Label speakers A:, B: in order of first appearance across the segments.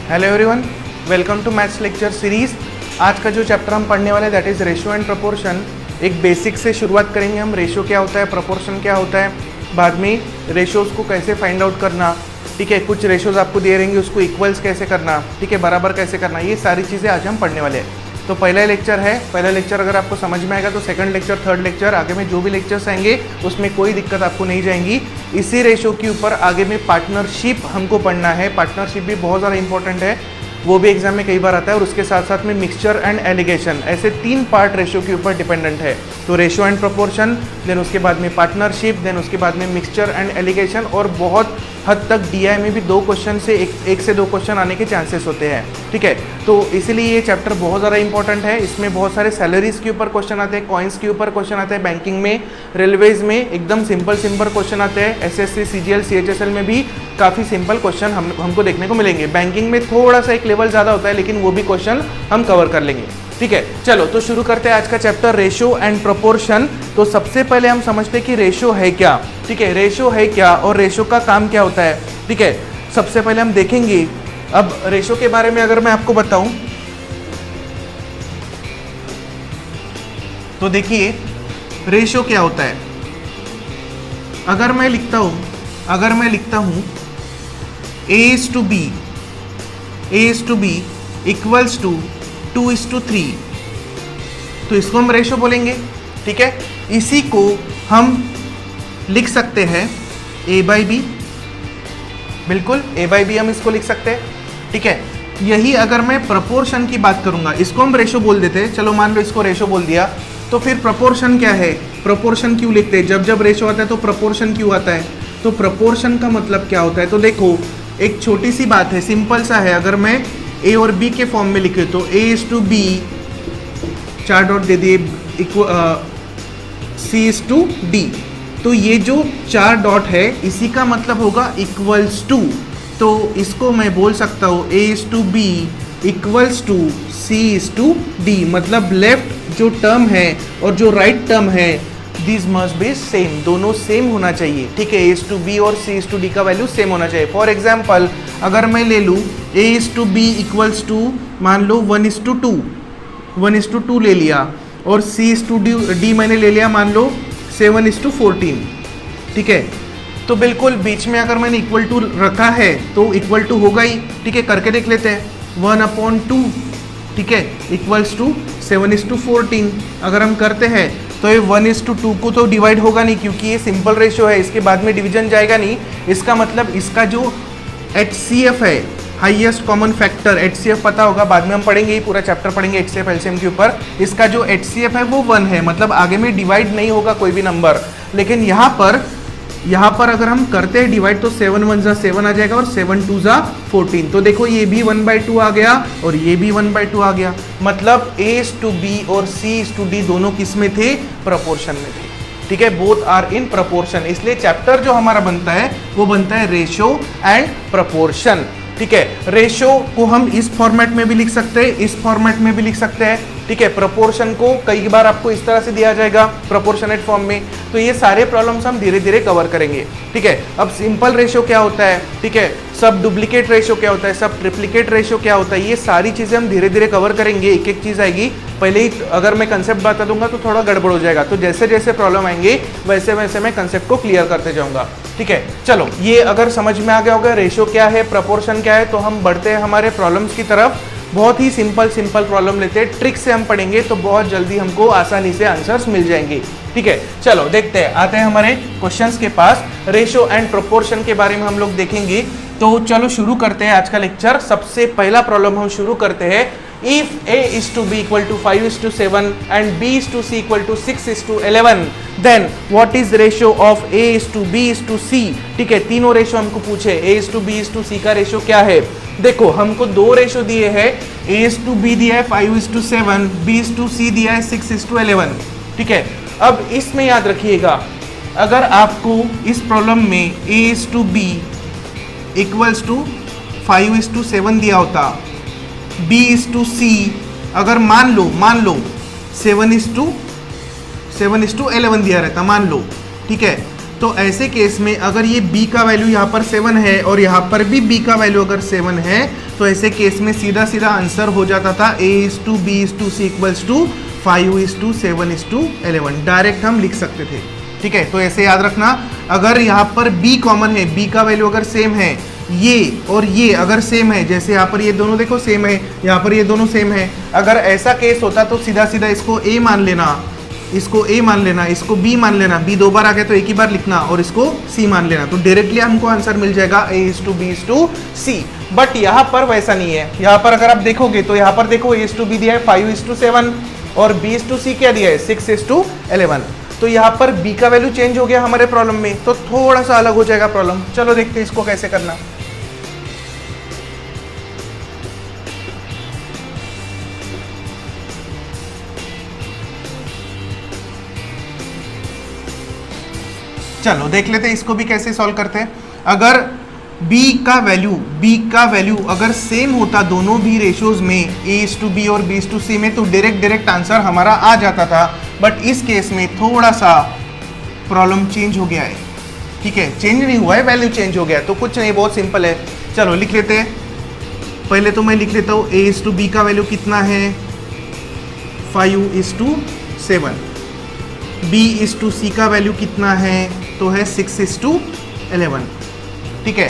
A: Hello everyone, welcome to maths lecture series. आज का जो चैप्टर हम पढ़ने वाले that is ratio and proportion. एक बेसिक से शुरुआत करेंगे हम। रेशियो क्या होता है, प्रोपोर्शन क्या होता है, बाद में रेशियोज़ को कैसे फाइंड आउट करना, ठीक है। कुछ रेशियोज़ आपको दिए रहेंगे, उसको इक्वल्स कैसे करना, ठीक है, बराबर कैसे करना, ये सारी चीज़ें आज हम पढ़ने वाले हैं। तो पहला लेक्चर है, पहला लेक्चर अगर आपको समझ में आएगा तो सेकंड लेक्चर, थर्ड लेक्चर, आगे में जो भी लेक्चर्स आएंगे उसमें कोई दिक्कत आपको नहीं जाएंगी। इसी रेशियो के ऊपर आगे में पार्टनरशिप हमको पढ़ना है। पार्टनरशिप भी बहुत ज़्यादा इंपॉर्टेंट है, वो भी एग्जाम में कई बार आता है। और उसके साथ साथ में मिक्सचर एंड एलिगेशन, ऐसे 3 पार्ट रेशियो के ऊपर डिपेंडेंट है। तो रेशियो एंड प्रोपोर्शन, देन उसके बाद में पार्टनरशिप, देन उसके बाद में मिक्सचर एंड एलिगेशन। और बहुत हद तक डीआई में भी 2 क्वेश्चन से एक से 2 क्वेश्चन आने के चांसेस होते हैं, ठीक है। तो इसीलिए ये चैप्टर बहुत ज़्यादा इंपॉर्टेंट है। इसमें बहुत सारे सैलरीज के ऊपर क्वेश्चन आते हैं, कॉइन्स के ऊपर क्वेश्चन आते हैं, बैंकिंग में, रेलवेज में एकदम सिंपल क्वेश्चन आते हैं। एसएससी, सीजीएल, सीएचएसएल में भी काफ़ी सिंपल क्वेश्चन हमको देखने को मिलेंगे। बैंकिंग में थोड़ा सा एक लेवल ज़्यादा होता है, लेकिन वो भी क्वेश्चन हम कवर कर लेंगे, ठीक है। चलो तो शुरू करते हैं आज का चैप्टर रेशियो एंड प्रोपोर्शन। तो सबसे पहले हम समझते हैं कि रेशियो है क्या, ठीक है। रेशियो है क्या और रेशियो का काम क्या होता है, ठीक है। सबसे पहले हम देखेंगे। अब रेशियो के बारे में अगर मैं आपको बताऊं तो देखिए रेशियो क्या होता है। अगर मैं लिखता हूं A/B इक्वल्स टू 2:3, तो इसको हम रेशियो बोलेंगे, ठीक है। इसी को हम लिख सकते हैं A/B, बिल्कुल A/B हम इसको लिख सकते हैं, ठीक है। यही अगर मैं प्रोपोर्शन की बात करूंगा, इसको हम रेशियो बोल देते हैं। चलो मान लो इसको रेशियो बोल दिया, तो फिर प्रोपोर्शन क्या है, प्रोपोर्शन क्यों लिखते हैं। जब रेशियो आता है तो प्रोपोर्शन क्यों आता है, तो प्रोपोर्शन का मतलब क्या होता है। तो देखो एक छोटी सी बात है, सिंपल सा है। अगर मैं A और B के फॉर्म में लिखे तो A/B, 4 डॉट दे दिए, C/D। तो ये जो 4 डॉट है इसी का मतलब होगा इक्वल्स टू। तो इसको मैं बोल सकता हूँ A/B इक्वल्स टू C/D। मतलब लेफ्ट जो टर्म है और जो राइट टर्म है दिस मस्ट बी सेम, दोनों सेम होना चाहिए, ठीक है। A/B और C/D का वैल्यू सेम होना चाहिए। फॉर एग्जाम्पल अगर मैं ले लूँ A/B इक्वल्स टू मान लो 1:2 ले लिया, और C/D मैंने ले लिया मान लो 7:14, ठीक है। तो बिल्कुल बीच में अगर मैंने इक्वल टू रखा है तो इक्वल टू होगा ही, ठीक है। करके देख लेते हैं 1/2, ठीक है, इक्वल्स टू 7:14। अगर हम करते हैं तो ये 1:2 को तो डिवाइड होगा नहीं, क्योंकि ये सिंपल रेशियो है, इसके बाद में डिवीजन जाएगा नहीं। इसका मतलब इसका जो HCF है, हाईएस्ट कॉमन फैक्टर, HCF पता होगा, बाद में हम पढ़ेंगे, ये पूरा चैप्टर पढ़ेंगे HCF LCM के ऊपर। इसका जो HCF है वो 1 है, मतलब आगे में डिवाइड नहीं होगा कोई भी नंबर। लेकिन यहाँ पर अगर हम करते हैं डिवाइड तो 7 1 जा 7 आ जाएगा और 7 2 जा 14। तो देखो ये भी 1/2 आ गया और ये भी 1/2 आ गया। मतलब A/B और C/D दोनों किस में थे, प्रोपोर्शन में थे, ठीक है। Both are in proportion. इसलिए चैप्टर जो हमारा बनता है वो बनता है रेशियो एंड प्रोपोर्शन, ठीक है। रेशियो को हम इस फॉर्मेट में भी लिख सकते हैं, इस फॉर्मेट में भी लिख सकते हैं, ठीक है। प्रोपोर्शन को कई बार आपको इस तरह से दिया जाएगा प्रोपोर्शनेट फॉर्म में। तो ये सारे प्रॉब्लम्स हम धीरे धीरे कवर करेंगे, ठीक है। अब सिंपल रेशियो क्या होता है, ठीक है, सब डुप्लीकेट रेशियो क्या होता है, सब ट्रिप्लीकेट रेशियो क्या होता है, ये सारी चीज़ें हम धीरे धीरे कवर करेंगे। एक एक चीज़ आएगी, पहले ही अगर मैं कंसेप्ट बता दूंगा तो थोड़ा गड़बड़ हो जाएगा। तो जैसे जैसे प्रॉब्लम आएंगे वैसे वैसे मैं कंसेप्ट को क्लियर करते जाऊंगा, ठीक है। चलो ये अगर समझ में आ गया होगा रेशियो क्या है, प्रोपोर्शन क्या है, तो हम बढ़ते हैं हमारे प्रॉब्लम्स की तरफ। बहुत ही सिंपल प्रॉब्लम लेते हैं, ट्रिक से हम पढ़ेंगे तो बहुत जल्दी हमको आसानी से आंसर्स मिल जाएंगे, ठीक है। चलो देखते हैं, आते हैं हमारे क्वेश्चंस के पास। रेशियो एंड प्रोपोर्शन के बारे में हम लोग देखेंगे, तो चलो शुरू करते हैं आज का लेक्चर। सबसे पहला प्रॉब्लम हम शुरू करते हैं। If A/B equal to 5:7 and B/C equal to 6:11, then what is ratio of A/B/C? ठीक है, तीनों रेशियो हमको पूछे, A/B/C का रेशियो क्या है। देखो हमको 2 रेशियो दिए हैं, A/B दिया है 5:7, B/C दिया है 6:11, ठीक है। अब इसमें याद रखिएगा, अगर आपको इस प्रॉब्लम में A/B इक्वल्स टू 5:7 दिया होता, B/C अगर मान लो 7:11 दिया रहता, मान लो, ठीक है। तो ऐसे केस में अगर ये b का वैल्यू यहाँ पर 7 है और यहाँ पर भी b का वैल्यू अगर 7 है, तो ऐसे केस में सीधा सीधा आंसर हो जाता था A:B:C इक्वल्स टू 5:7:11। डायरेक्ट हम लिख सकते थे। ठीक है, तो ऐसे याद रखना, अगर यहाँ पर b कॉमन है, b का वैल्यू अगर सेम है, ये और ये अगर सेम है, जैसे यहाँ पर ये दोनों देखो सेम है, यहाँ पर ये दोनों सेम है, अगर ऐसा केस होता तो सीधा सीधा इसको a मान लेना, इसको a मान लेना, इसको b मान लेना, b दो बार आ गया तो एक ही बार लिखना और इसको c मान लेना, तो डायरेक्टली हमको आंसर मिल जाएगा A:B:C। बट यहाँ पर वैसा नहीं है। यहाँ पर अगर आप देखोगे तो यहाँ पर देखो A:B दिया है 5:7 और B:C क्या दिया है 6:11। तो यहाँ पर b का वैल्यू चेंज हो गया हमारे प्रॉब्लम में, तो थोड़ा सा अलग हो जाएगा प्रॉब्लम। चलो देखते हैं इसको कैसे करना। चलो देख लेते हैं इसको भी कैसे सॉल्व करते हैं। अगर b का वैल्यू अगर सेम होता दोनों भी रेशियोज में A:B और B:C में, तो डायरेक्ट आंसर हमारा आ जाता था। बट इस केस में थोड़ा सा प्रॉब्लम चेंज हो गया है। ठीक है, चेंज नहीं हुआ है, वैल्यू चेंज हो गया, तो कुछ नहीं, बहुत सिंपल है। चलो लिख लेते हैं। पहले तो मैं लिख लेता हूँ A:B का वैल्यू कितना है 5:7, B:C का वैल्यू कितना है तो है 6:11। ठीक है,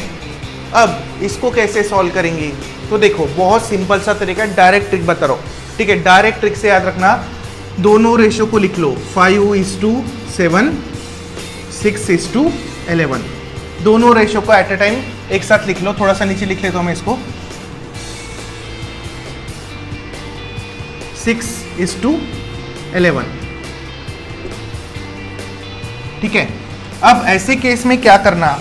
A: अब इसको कैसे सॉल्व करेंगे, तो देखो बहुत सिंपल सा तरीका, डायरेक्ट ट्रिक बता रहा हूँ। ठीक है, डायरेक्ट ट्रिक से याद रखना, दोनों रेशियो को लिख लो 5:7, 6:11, दोनों रेशियो को एट अ टाइम एक साथ लिख लो। थोड़ा सा नीचे लिख लेता हूँ मैं इसको, 6:11। ठीक है, अब ऐसे केस में क्या करना,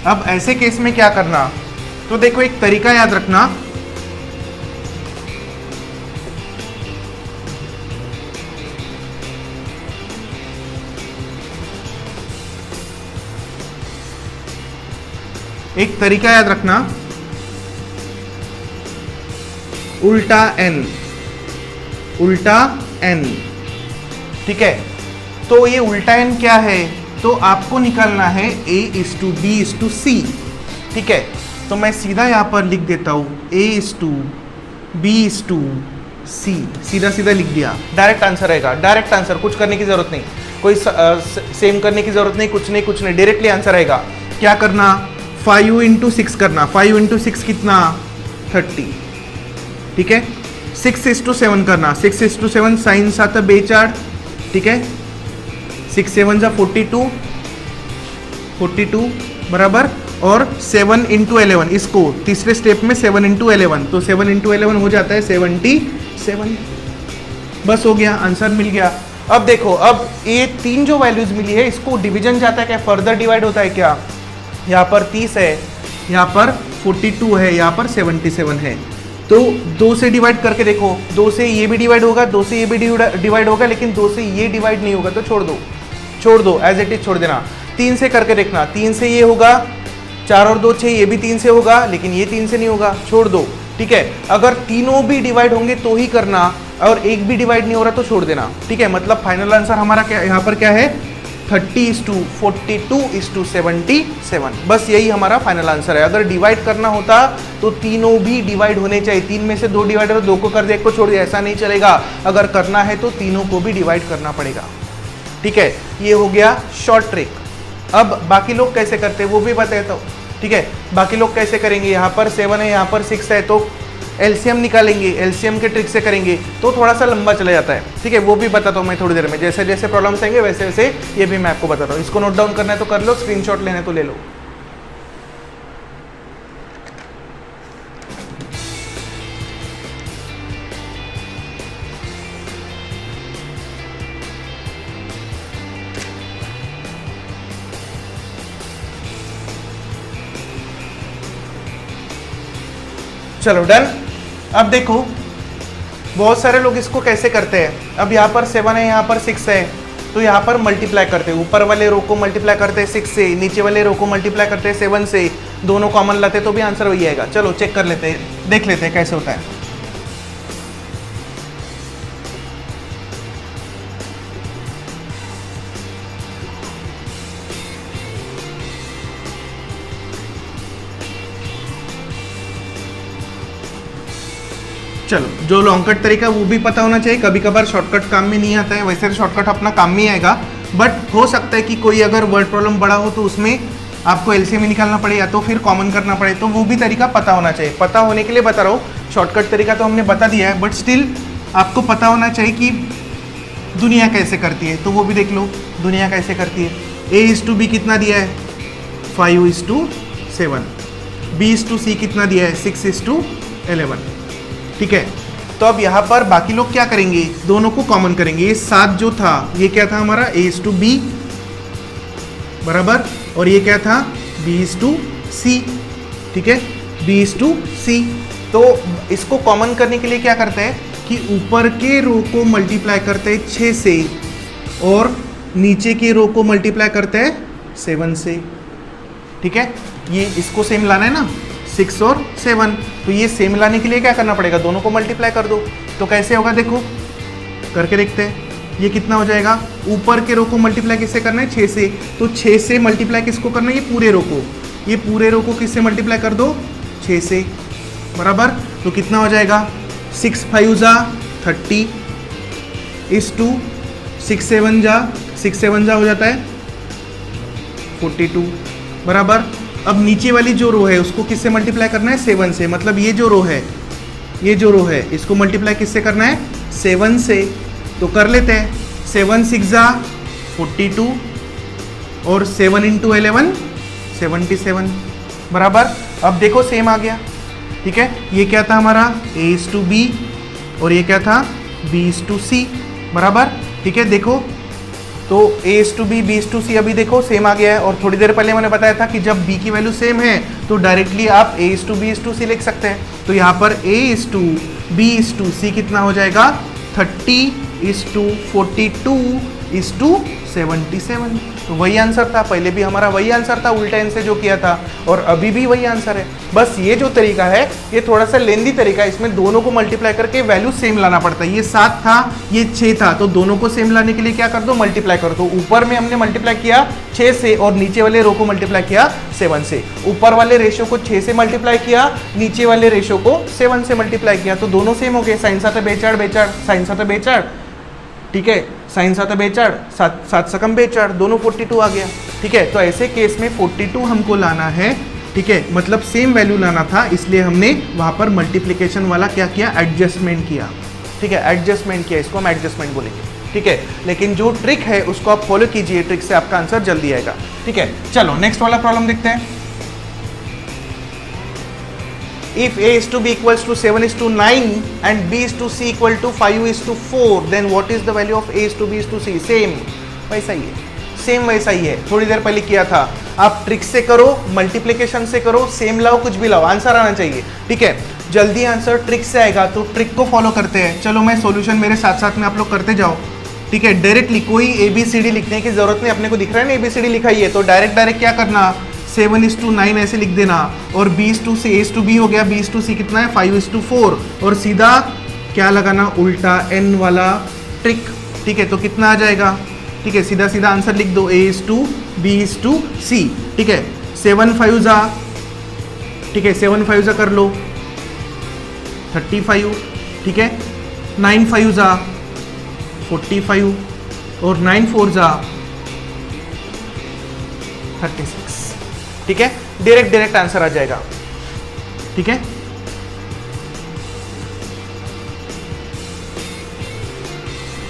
A: अब ऐसे केस में क्या करना, तो देखो एक तरीका याद रखना। एक तरीका याद रखना, उल्टा n। ठीक है, तो ये उल्टा n क्या है, तो आपको निकालना है A:B:C। ठीक है, तो मैं सीधा यहाँ पर लिख देता हूँ A:B:C, सीधा सीधा लिख दिया, डायरेक्ट आंसर आएगा। डायरेक्ट आंसर, कुछ करने की जरूरत नहीं, कोई सेम करने की जरूरत नहीं, कुछ नहीं, डायरेक्टली आंसर आएगा। क्या करना, 5 × 6 करना, 5 × 6 कितना 30। ठीक है, 6:7 करना, 6:7 साइन 7 2 ठीक है, 6 7 42 बराबर, और 7 × 11, इसको तीसरे स्टेप में 7 × 11, तो 7 × 11 हो जाता है 77। बस हो गया, आंसर मिल गया। अब देखो, अब ये तीन जो वैल्यूज मिली है, इसको डिवीजन जाता है क्या, फर्दर डिवाइड होता है क्या। यहाँ पर 30 है, यहाँ पर 42 है, यहाँ पर 77 है, तो 2 से डिवाइड करके देखो, 2 से ये भी डिवाइड होगा, 2 से ये भी डिवाइड होगा, लेकिन 2 से ये डिवाइड नहीं होगा, तो छोड़ दो, एज इट इज छोड़ देना। 3 से करके देखना, 3 से ये होगा, 4 और 2 6, ये भी 3 से होगा, लेकिन ये 3 से नहीं होगा, छोड़ ददो। ठीक है, अगर तीनों भी डिवाइड होंगे तो ही करना, और एक भी डिवाइड नहीं हो रहा तो छोड़ देना। ठीक है, मतलब फाइनल आंसर हमारा क्या यहाँ पर क्या है 30:42:77। बस यही हमारा फाइनल आंसर है। अगर डिवाइड करना होता तो तीनों भी डिवाइड होने चाहिए, 3 में से 2 डिवाइड हो, 2 को कर दिया, 1 को छोड़ दिया, ऐसा नहीं चलेगा। अगर करना है तो तीनों को भी डिवाइड करना पड़ेगा। ठीक है, ये हो गया शॉर्ट ट्रिक। अब बाकी लोग कैसे करते हैं वो भी बताता हूँ। ठीक है, बाकी लोग कैसे करेंगे, यहाँ पर 7 है, यहाँ पर 6 है, तो एलसीएम निकालेंगे, एलसीएम के ट्रिक से करेंगे, तो थोड़ा सा लंबा चला जाता है। ठीक है, वो भी बताता हूँ मैं थोड़ी देर में, जैसे जैसे प्रॉब्लम्स आएंगे वैसे वैसे ये भी मैं आपको बताता हूँ। इसको नोट डाउन करना है तो कर लो, स्क्रीनशॉट लेना है तो ले लो। चलो डन। अब देखो बहुत सारे लोग इसको कैसे करते हैं। अब यहाँ पर 7 है, यहाँ पर 6 है, तो यहाँ पर मल्टीप्लाई करते हैं, ऊपर वाले रो को मल्टीप्लाई करते हैं 6 से, नीचे वाले रो को मल्टीप्लाई करते हैं 7 से, दोनों कॉमन लाते तो भी आंसर वही आएगा। चलो चेक कर लेते हैं, देख लेते हैं कैसे होता है। चलो, जो लॉन्ग कट तरीका वो भी पता होना चाहिए। कभी कभार शॉर्टकट काम में नहीं आता है, वैसे तो शॉर्टकट अपना काम में आएगा, बट हो सकता है कि कोई अगर वर्ड प्रॉब्लम बड़ा हो तो उसमें आपको एलसीएम निकालना पड़े या तो फिर कॉमन करना पड़े, तो वो भी तरीका पता होना चाहिए। पता होने के लिए बता रहा हूँ, शॉर्टकट तरीका तो हमने बता दिया है, बट स्टिल आपको पता होना चाहिए कि दुनिया कैसे करती है, तो वो भी देख लो दुनिया कैसे करती है। A/B कितना दिया है, 5:7। B/C कितना दिया है, 6:11। ठीक है, तो अब यहाँ पर बाकी लोग क्या करेंगे, दोनों को कॉमन करेंगे। ये 7 जो था ये क्या था हमारा, A/B बराबर, और ये क्या था, B/C। ठीक है, B/C। तो इसको कॉमन करने के लिए क्या करते हैं कि ऊपर के रो को मल्टीप्लाई करते हैं 6 से और नीचे के रो को मल्टीप्लाई करते हैं 7 से। ठीक है, ये इसको सेम लाना है ना, 6 और 7, तो ये सेम लाने के लिए क्या करना पड़ेगा, दोनों को मल्टीप्लाई कर दो। तो कैसे होगा देखो, करके देखते हैं। ये कितना हो जाएगा, ऊपर के रो को मल्टीप्लाई किससे करना है, 6 से, तो 6 से मल्टीप्लाई किसको करना है, ये पूरे रो को, ये पूरे रो को किससे मल्टीप्लाई कर दो, 6 से बराबर। तो कितना हो जाएगा, 6 5 जा 30 is to 6 7 जा हो जाता है 42 बराबर। अब नीचे वाली जो रो है उसको किससे मल्टीप्लाई करना है, 7 से, मतलब ये जो रो है इसको मल्टीप्लाई किससे करना है, 7 से। तो कर लेते हैं, 7 6 जा 42 और 7 into 11 77 बराबर। अब देखो सेम आ गया। ठीक है, ये क्या था हमारा, A/B और ये क्या था, B/C बराबर। ठीक है, देखो तो A/B B/C अभी देखो सेम आ गया है, और थोड़ी देर पहले मैंने बताया था कि जब B की वैल्यू सेम है तो डायरेक्टली आप A/B/C लिख सकते हैं। तो यहाँ पर A/B/C कितना हो जाएगा, 30:42:77। तो वही आंसर था, पहले भी हमारा वही आंसर था, उल्टा एन से जो किया था, और अभी भी वही आंसर है। बस ये जो तरीका है ये थोड़ा सा लेंदी तरीका है, इसमें दोनों को मल्टीप्लाई करके वैल्यू सेम लाना पड़ता है। ये 7 था, ये 6 था, तो दोनों को सेम लाने के लिए क्या कर दो, मल्टीप्लाई कर दो। ऊपर में हमने मल्टीप्लाई किया 6 से और नीचे वाले रो को मल्टीप्लाई किया 7 से। ऊपर वाले रेशियो को 6 से मल्टीप्लाई किया, नीचे वाले रेशियो को 7 से मल्टीप्लाई किया, तो दोनों सेम हो गए। साइन 7 बेचार बेचार, साइन 7 बेचार, ठीक है, साइन 7 बेचार, 7 सकम बेचार, दोनों 42 आ गया। ठीक है, तो ऐसे केस में 42 हमको लाना है। ठीक है, मतलब सेम वैल्यू लाना था, इसलिए हमने वहां पर मल्टीप्लिकेशन वाला क्या किया, एडजस्टमेंट किया। ठीक है, एडजस्टमेंट किया, इसको हम एडजस्टमेंट बोलेंगे। ठीक है, लेकिन जो ट्रिक है उसको आप फॉलो कीजिए, ट्रिक से आपका आंसर जल्दी आएगा। ठीक है, चलो नेक्स्ट वाला प्रॉब्लम देखते हैं। If A/B equals to 7:9 and B/C equal to 5:4, then what is the value of A/B/C? Same वैसा ही है, सेम वैसा ही है, थोड़ी देर पहले किया था। आप ट्रिक से करो, मल्टीप्लिकेशन से करो, सेम लाओ, कुछ भी लाओ, आंसर आना चाहिए। ठीक है, जल्दी आंसर ट्रिक से आएगा, तो ट्रिक को फॉलो करते हैं। चलो मैं सॉल्यूशन मेरे साथ साथ में आप लोग करते जाओ। ठीक है, डायरेक्टली कोई ABCD लिखने की जरूरत नहीं, अपने को दिख रहा है ना ABCD लिखा ही है, तो डायरेक्ट क्या करना, 7:9 ऐसे लिख देना, और B/C A/B हो गया, B/C कितना है, 5:4, और सीधा क्या लगाना, उल्टा n वाला ट्रिक। ठीक है, तो कितना आ जाएगा, ठीक है, सीधा सीधा आंसर लिख दो, A/B/C। ठीक है, 7 5 जा, ठीक है, 7 5 जा कर लो 35। ठीक है, 9 5 जा 45, और 9 4 जा 36। ठीक है, डायरेक्ट आंसर आ जाएगा। ठीक है,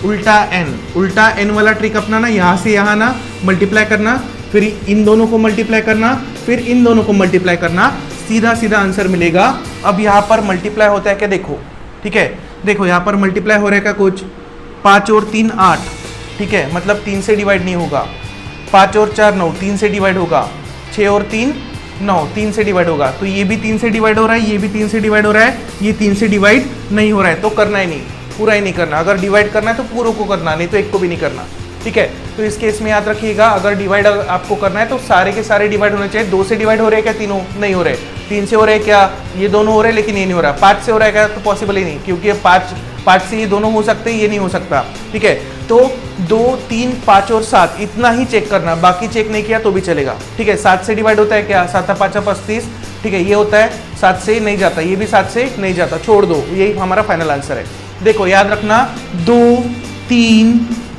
A: उल्टा एन वाला ट्रिक अपनाना, यहां से यहां ना मल्टीप्लाई करना, फिर इन दोनों को मल्टीप्लाई करना, फिर इन दोनों को मल्टीप्लाई करना, सीधा सीधा आंसर मिलेगा। अब यहां पर मल्टीप्लाई होता है क्या, देखो। ठीक है, देखो यहां पर मल्टीप्लाई हो रहा है क्या, कुछ 5 और 3 8। ठीक है, मतलब 3 से डिवाइड नहीं होगा। 5 और 4 9, 3 से डिवाइड होगा। 6 और 3 9, 3 से डिवाइड होगा। तो ये भी 3 से डिवाइड हो रहा है, ये भी 3 से डिवाइड हो रहा है, ये 3 से डिवाइड नहीं हो रहा है, तो करना ही नहीं, पूरा ही नहीं करना। अगर डिवाइड करना है तो पूरों को करना, नहीं तो एक को भी नहीं करना। ठीक है, तो इस केस में याद रखिएगा, अगर डिवाइड आपको करना है तो सारे के सारे डिवाइड होने चाहिए। 2 से डिवाइड हो रहे हैं क्या, तीनों नहीं हो रहे। 3 से हो रहे हैं क्या, ये दोनों हो रहे हैं, लेकिन ये नहीं हो रहा। 5 से हो रहा है क्या, तो पॉसिबल ही नहीं, क्योंकि 5 से ये दोनों हो सकते हैं, ये नहीं हो सकता। ठीक है, तो 2 3 5 और 7 इतना ही चेक करना, बाकी चेक नहीं किया तो भी चलेगा। ठीक है, 7 से डिवाइड होता है क्या, 7 5 35, ठीक है, ये होता है 7 से नहीं जाता, ये भी 7 से नहीं जाता, छोड़ दो, यही हमारा फाइनल आंसर है। देखो याद रखना 2, 3,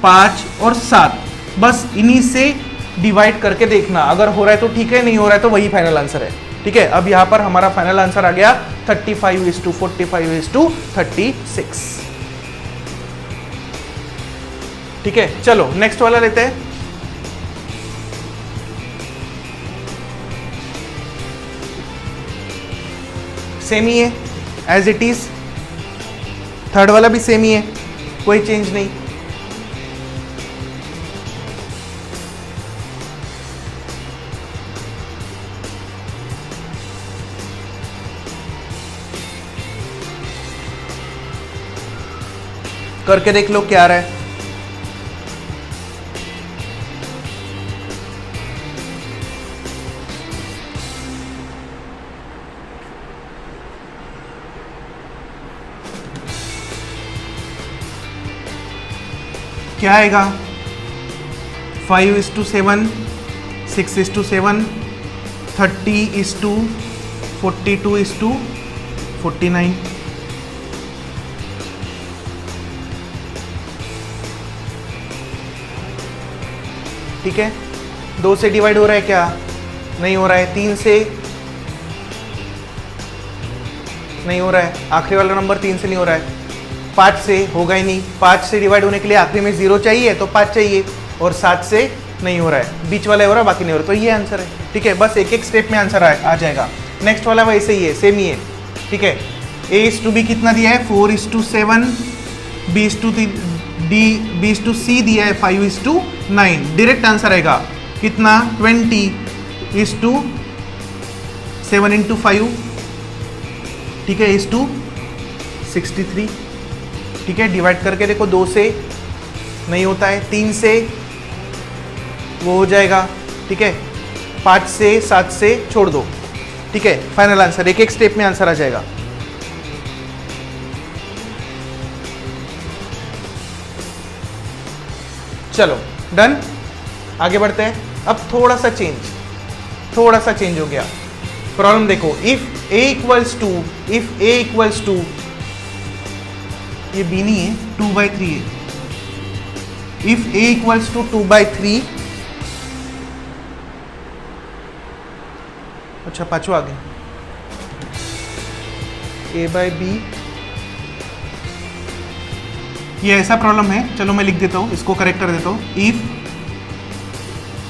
A: 5 और 7 बस इन्हीं से डिवाइड करके देखना, अगर हो रहा है तो ठीक है, नहीं हो रहा है तो वही फाइनल आंसर है। ठीक है, अब यहां पर हमारा फाइनल आंसर आ गया 35:45:36। ठीक है, चलो नेक्स्ट वाला लेते हैं। सेम ही है एज इट इज, थर्ड वाला भी सेम ही है, कोई चेंज नहीं। करके देख लो क्या आ रहा है। क्या आएगा? 5:7, 6:7, 30:42:49। ठीक है, 2 से डिवाइड हो रहा है क्या? नहीं हो रहा है। 3 से नहीं हो रहा है, आखिरी वाला नंबर 3 से नहीं हो रहा है। 5 से होगा ही नहीं, 5 से डिवाइड होने के लिए आखिरी में 0 चाहिए तो 5 चाहिए, और 7 से नहीं हो रहा है, बीच वाला हो रहा है, बाकी नहीं हो रहा, तो ये आंसर है। ठीक है, बस एक एक स्टेप में आंसर आ जाएगा। नेक्स्ट वाला वैसे ही है, सेम ही है। ठीक है, A:B कितना दिया है? 4:7, B:C दिया है 5:9, डायरेक्ट आंसर आएगा कितना? 20:7 × 5। ठीक है, 63। ठीक है, डिवाइड करके देखो, 2 से नहीं होता है, 3 से वो हो जाएगा। ठीक है, 5 से 7 से छोड़ दो। ठीक है, फाइनल आंसर, एक एक स्टेप में आंसर आ जाएगा। चलो डन, आगे बढ़ते हैं। अब थोड़ा सा चेंज हो गया। प्रॉब्लम देखो, इफ A इक्वल्स टू, ये B नहीं है, 2/3 है। इफ A इक्वल्स टू 2/3, अच्छा पांचवा आ गया, A/B, ये ऐसा प्रॉब्लम है। चलो मैं लिख देता हूं, इसको करेक्ट कर देता हूं। If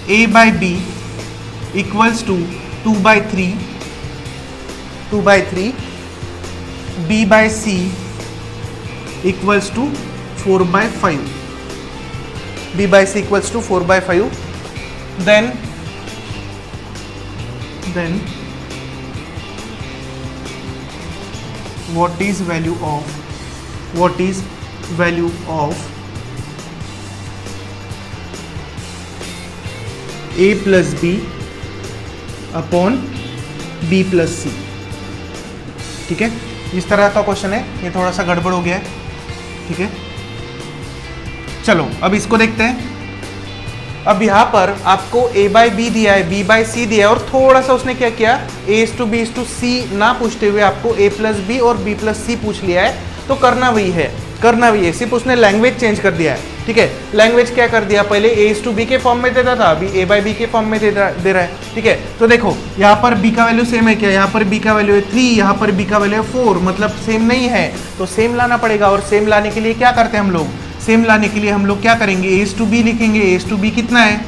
A: A/B equals to 2/3, B/C equals to 4/5, B/C equals to 4/5, then what is value of A plus B upon B plus C? ठीक है, इस तरह का क्वेश्चन है, ये थोड़ा सा गड़बड़ हो गया है। ठीक है, चलो अब इसको देखते हैं। अब यहाँ पर आपको A/B दिया है, B/C दिया है, और थोड़ा सा उसने क्या किया, A:B:C ना पूछते हुए आपको A plus B और B plus C पूछ लिया है। तो करना वही है, सिर्फ उसने लैंग्वेज चेंज कर दिया है। ठीक है, लैंग्वेज क्या कर दिया, पहले A:B के फॉर्म में देता था, अभी A/B के फॉर्म में दे रहा है। ठीक है, तो देखो यहाँ पर B का वैल्यू सेम है क्या? यहाँ पर B का वैल्यू है 3, यहाँ पर B का वैल्यू है 4, मतलब सेम नहीं है, तो सेम लाना पड़ेगा। और सेम लाने के लिए क्या करते हैं हम लोग? सेम लाने के लिए हम लोग क्या करेंगे? A:B लिखेंगे। A:B कितना है?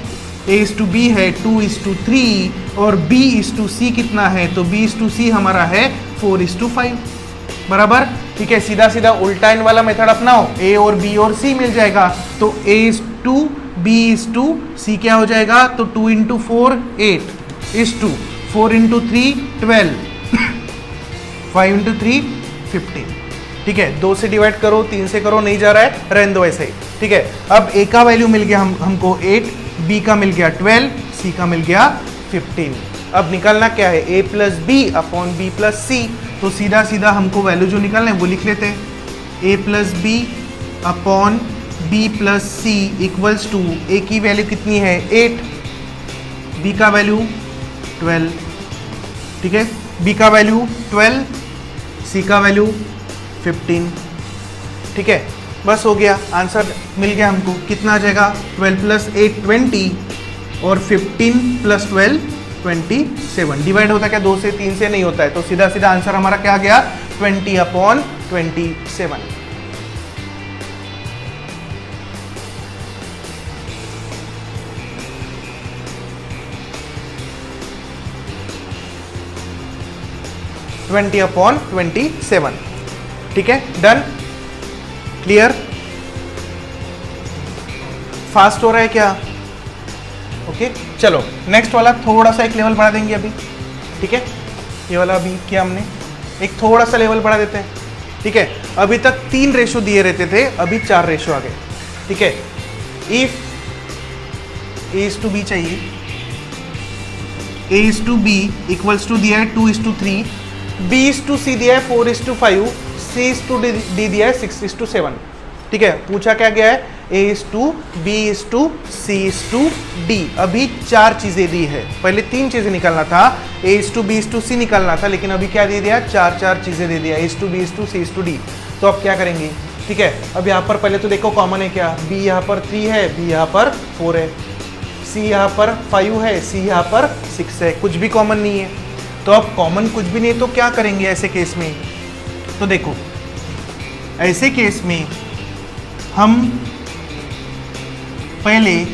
A: A:B है 2:3, और B:C कितना है? तो B:C हमारा है 4:5, बराबर। ठीक है, सीधा सीधा उल्टा इन वाला मेथड अपनाओ, A और B और C मिल जाएगा, तो A:B:C क्या हो जाएगा? तो 2 × 4 8, 4 × 3 12, 5 × 3 15। ठीक है, 2 से डिवाइड करो, 3 से करो, नहीं जा रहा है, रहने दो ऐसे ही। ठीक है, अब A का वैल्यू मिल गया हमको 8, B का मिल गया 12, C का मिल गया 15। अब निकालना क्या है? A plus B upon B plus C। तो सीधा सीधा हमको वैल्यू जो निकालना है वो लिख लेते हैं। A plus B upon B plus C equals to, A की वैल्यू कितनी है? 8, B का वैल्यू 12। ठीक है, बी का वैल्यू 12, सी का वैल्यू 15। ठीक है, बस हो गया, आंसर मिल गया हमको। कितना आ जाएगा? 12 + 8 20 और 15 + 12 27। डिवाइड होता है क्या 2 से 3 से? नहीं होता है, तो सीधा सीधा आंसर हमारा क्या आ गया? 20/27। ठीक है, डन, क्लियर। फास्ट हो रहा है क्या? ओके, चलो नेक्स्ट वाला थोड़ा सा एक लेवल बढ़ा देंगे अभी। ठीक है, ये वाला अभी किया हमने, एक थोड़ा सा लेवल बढ़ा देते हैं। ठीक है, अभी तक 3 रेशो दिए रहते थे, अभी 4 रेशो आ गए। ठीक है, इफ A:B चाहिए, A:B इक्वल्स टू दिया है 2:3, B:C दिया है 4:5, C:D दिया है 6:7। ठीक है, पूछा क्या गया है? A:B:C:D। अभी 4 चीजें दी है, पहले 3 चीजें निकालना था, A:B:C निकालना था, लेकिन अभी क्या दे दिया? 4 चीजें दे दिया, A:B:C:D। तो अब क्या करेंगे? ठीक है, अब यहाँ पर पहले तो देखो कॉमन है क्या? B यहाँ पर 3 है, B यहाँ पर 4 है, C यहाँ पर 5 है, C यहाँ पर 6 है, कुछ भी कॉमन नहीं है। तो अब कॉमन कुछ भी नहीं, तो क्या करेंगे ऐसे केस में? तो देखो, ऐसे केस में हम पहले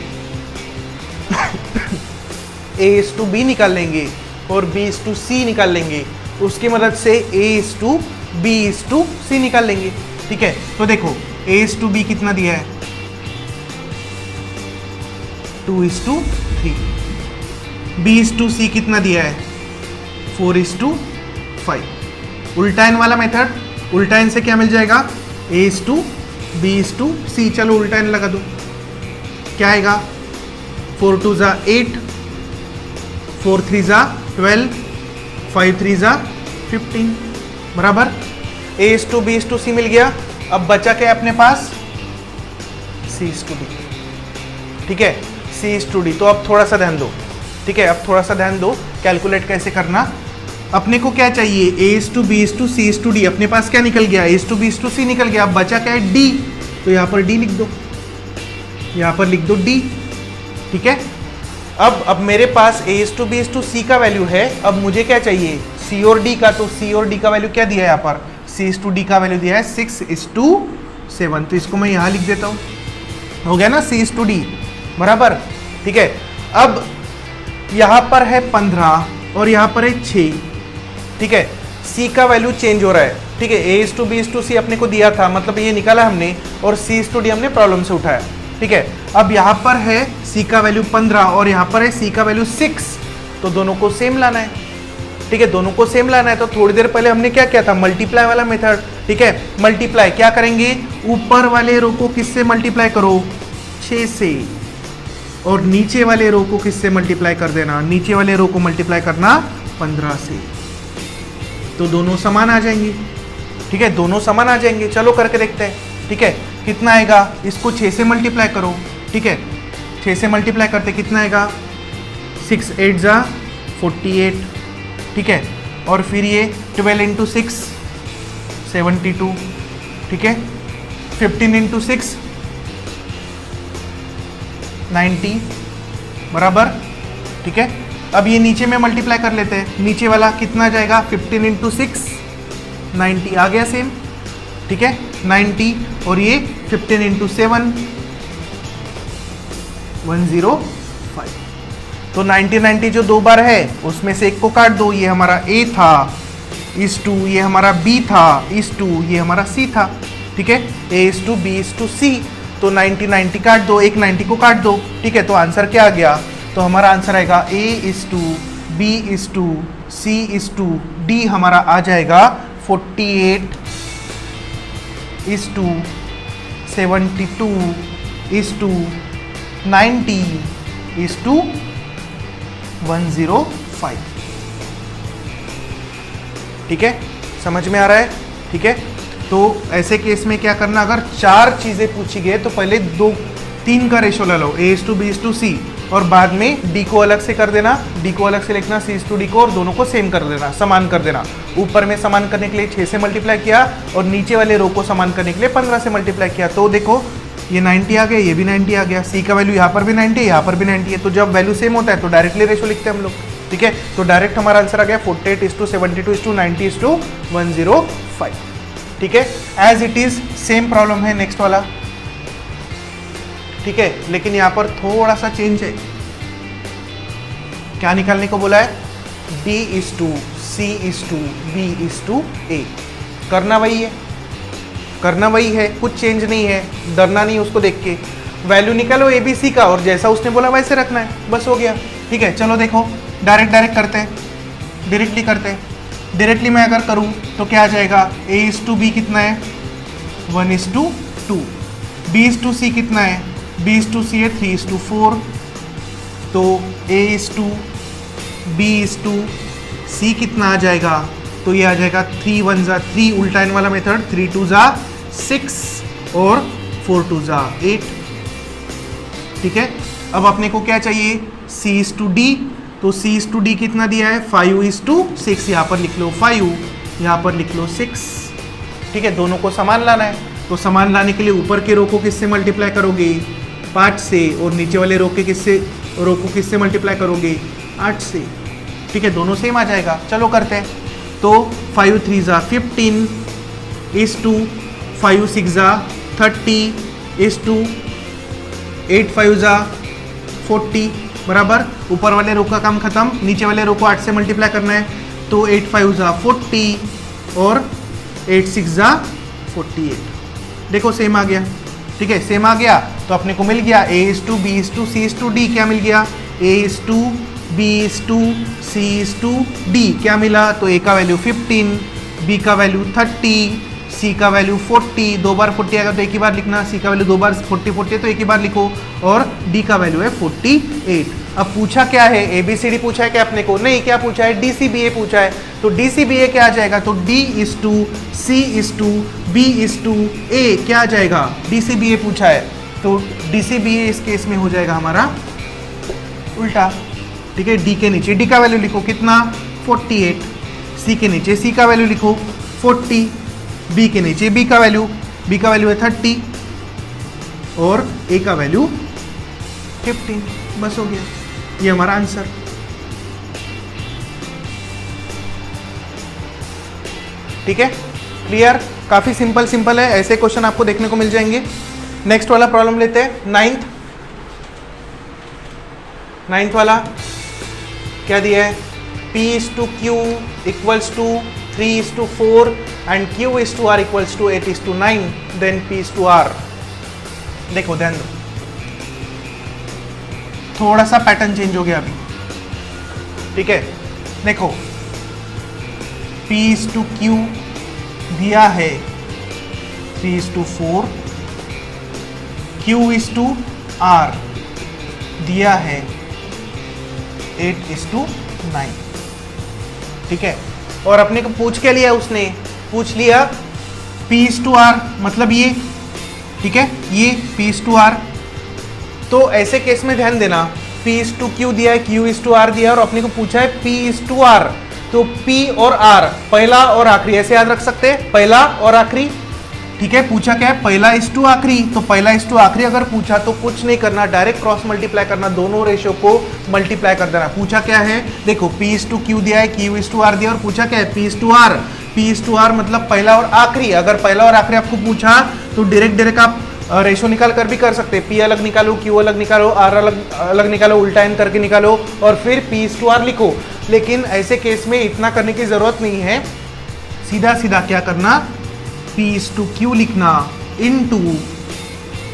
A: A:B निकाल लेंगे और B:C निकाल लेंगे, उसकी मदद से A:B:C निकाल लेंगे। ठीक है, तो देखो A:B कितना दिया है? 2:3। B:C कितना दिया है? 4:5। उल्टाइन वाला मेथड, उल्टाइन से क्या मिल जाएगा? A:B:C। चलो उल्टाइन लगा दो, क्या आएगा? 4 2 = 8, 4 3 = 12, 5 3 = 15 बराबर। A:B:C मिल गया। अब बचा क्या अपने पास? C:D। ठीक है, C:D। तो अब थोड़ा सा ध्यान दो। ठीक है, अब थोड़ा सा ध्यान दो, कैलकुलेट कैसे करना। अपने को क्या चाहिए? A:B:C C:D। अपने पास क्या निकल गया? A:B:C निकल गया। अब बचा क्या है? D। तो यहाँ पर D लिख दो, यहाँ पर लिख दो D। ठीक है, अब मेरे पास A:B:C का वैल्यू है, अब मुझे क्या चाहिए? C और D का। तो C और D का वैल्यू क्या दिया है यहाँ पर? C:D का वैल्यू दिया है 6:7। तो इसको मैं यहाँ लिख देता हूँ, हो गया ना C:D बराबर। ठीक है, अब यहाँ पर है 15 और यहाँ पर है 6। ठीक है, C का वैल्यू चेंज हो रहा है। ठीक है, A:B:C अपने को दिया था, मतलब ये निकाला हमने, और C:D हमने प्रॉब्लम से उठाया। ठीक है, अब यहाँ पर है C का वैल्यू 15 और यहाँ पर है C का वैल्यू 6, तो दोनों को सेम लाना है। ठीक है, दोनों को सेम लाना है, तो थोड़ी देर पहले हमने क्या किया था? मल्टीप्लाई वाला मेथड। ठीक है, मल्टीप्लाई क्या करेंगे? ऊपर वाले रो को किससे मल्टीप्लाई करो? 6 से, और नीचे वाले रो को किससे मल्टीप्लाई कर देना? नीचे वाले रो को मल्टीप्लाई करना 15 से, तो दोनों समान आ जाएंगे। ठीक है, दोनों समान आ जाएंगे। चलो करके देखते हैं। ठीक है, कितना आएगा? इसको 6 से मल्टीप्लाई करो। ठीक है, 6 से मल्टीप्लाई करते कितना आएगा? 6 8 = 48। ठीक है, और फिर ये 12 × 6 72। ठीक है, 15 × 6 90 बराबर। ठीक है, अब ये नीचे में मल्टीप्लाई कर लेते हैं। नीचे वाला कितना जाएगा? 15 × 6 90 आ गया सेम। ठीक है, 90, और ये 15 × 7 105। तो 90 90 जो 2 बार है उसमें से एक को काट दो। ये हमारा A था, इस 2 ये हमारा B था, इस 2 ये हमारा C था। ठीक है, A:B:C। तो 90 90 काट दो, एक 90 को काट दो। ठीक है, तो आंसर क्या आ गया? तो हमारा आंसर आएगा A:2, B:2, C:2, D हमारा आ जाएगा 48:2, 72:2, 90:105। ठीक है, समझ में आ रहा है? ठीक है, तो ऐसे केस में क्या करना? अगर 4 चीजें पूछी गई तो पहले 2 3 का रेशो ले लो, A:B:C। और बाद में डी को अलग से कर देना, डी को अलग से लिखना सी इज टू डी को, और दोनों को सेम कर देना, समान कर देना। ऊपर में समान करने के लिए 6 से मल्टीप्लाई किया और नीचे वाले रो को समान करने के लिए 15 से मल्टीप्लाई किया। तो देखो ये 90 आ गया, ये भी 90 आ गया, सी का वैल्यू यहाँ पर भी 90 है, यहाँ पर भी 90 है। तो जब वैल्यू सेम होता है तो डायरेक्टली रेशो लिखते हैं हम लोग, ठीक है। तो डायरेक्ट हमारा आंसर आ गया 48:72:90:105, ठीक है। As it is same problem है नेक्स्ट वाला, ठीक है, लेकिन यहाँ पर थोड़ा सा चेंज है। क्या निकालने को बोला है? D is to C is to B is to A। करना वही है, करना वही है, कुछ चेंज नहीं है, डरना नहीं उसको देख के। वैल्यू निकालो ABC का और जैसा उसने बोला वैसे रखना है, बस हो गया, ठीक है। चलो देखो डायरेक्ट करते हैं, डायरेक्टली करते हैं। डायरेक्टली मैं अगर करूँ तो क्या आ जाएगा? A is to B कितना है? 1:2। B is to C कितना है? B is to C है 3:4। तो A is to B is to C कितना आ जाएगा? तो ये आ जाएगा 3 1 जा 3, उल्टा इन वाला मेथड, 3 2 जा 6 और 4 2 जा 8, ठीक है। अब अपने को क्या चाहिए? C is to D। तो C is to D कितना दिया है? 5:6। यहाँ पर लिख लो 5, यहाँ पर लिख लो 6, ठीक है। दोनों को समान लाना है, तो समान लाने के लिए ऊपर के रो को किससे मल्टीप्लाई करोगे? 5 से, और नीचे वाले रो को किससे मल्टीप्लाई करोगे? 8 से, ठीक है। दोनों सेम आ जाएगा। चलो करते हैं। तो 5 3 जा 15 is to 5 6 जा 30 is to 8 5 जा 40, बराबर। ऊपर वाले रो का काम खत्म, नीचे वाले रो को 8 से मल्टीप्लाई करना है। तो 8 5 जा 40 और 8 6 जा 48। देखो सेम आ गया, ठीक है, सेम आ गया। तो अपने को मिल गया A is to B is to C is to D। क्या मिल गया? A is to B is to C is to D। क्या मिला? तो A का वैल्यू 15, B का वैल्यू 30, C का वैल्यू 40। 2 बार 40 आएगा तो एक ही बार लिखना, C का वैल्यू 2 बार 40 है तो एक ही बार लिखो, और D का वैल्यू है 48। अब पूछा क्या है? ABCD पूछा है क्या अपने को? नहीं, क्या पूछा है? DCBA पूछा है। तो DCBA क्या आ जाएगा? तो D is to C is to B is to A क्या आ जाएगा? DCBA पूछा है, तो DCBA इस केस में हो जाएगा हमारा उल्टा, ठीक है। D के नीचे D का वैल्यू लिखो कितना? 48। C के नीचे C का वैल्यू लिखो 40, B के नीचे B का वैल्यू है 30 और A का वैल्यू 15। बस हो गया, ये हमारा आंसर। ठीक है, क्लियर? काफी सिंपल है, ऐसे क्वेश्चन आपको देखने को मिल जाएंगे। नेक्स्ट वाला प्रॉब्लम लेते हैं, नाइन्थ वाला क्या दिया है? P is to Q equals to 3 is to 4 and Q is to R equals to 8 is to 9, then P is to R। देखो ध्यान दो, थोड़ा सा पैटर्न चेंज हो गया अभी, ठीक है। देखो P is to Q दिया है 3 is to 4, Q is to R दिया है 8 is to 9, ठीक है। और अपने को पूछ क्या लिया उसने? पूछ लिया P is to R, मतलब ये, ठीक है, ये P is to R। तो ऐसे केस में ध्यान देना, P is to Q दिया है, Q is to R दिया है, और अपने को पूछा है P is to R। तो P और R पहला और आखिरी ऐसे याद रख सकते हैं, पहला और आखिरी, ठीक है। पूछा क्या है? पहला इस टू आखिरी, तो पहला इस टू आखिरी अगर पूछा तो कुछ नहीं करना, डायरेक्ट क्रॉस मल्टीप्लाई करना, दोनों रेशियो को मल्टीप्लाई कर देना। पूछा क्या है? देखो P is to Q दिया है, Q is to R दिया, और पूछा क्या है? P is to R। P is to R मतलब पहला और आखिरी। अगर पहला और आखिरी आपको पूछा तो डायरेक्ट आप रेशो निकाल कर भी कर सकते हैं। P अलग निकालो, Q अलग निकालो, R अलग निकालो, उल्टा इन करके निकालो और फिर P is to R लिखो। लेकिन ऐसे केस में इतना करने की जरूरत नहीं है, सीधा सीधा क्या करना? P is to Q लिखना into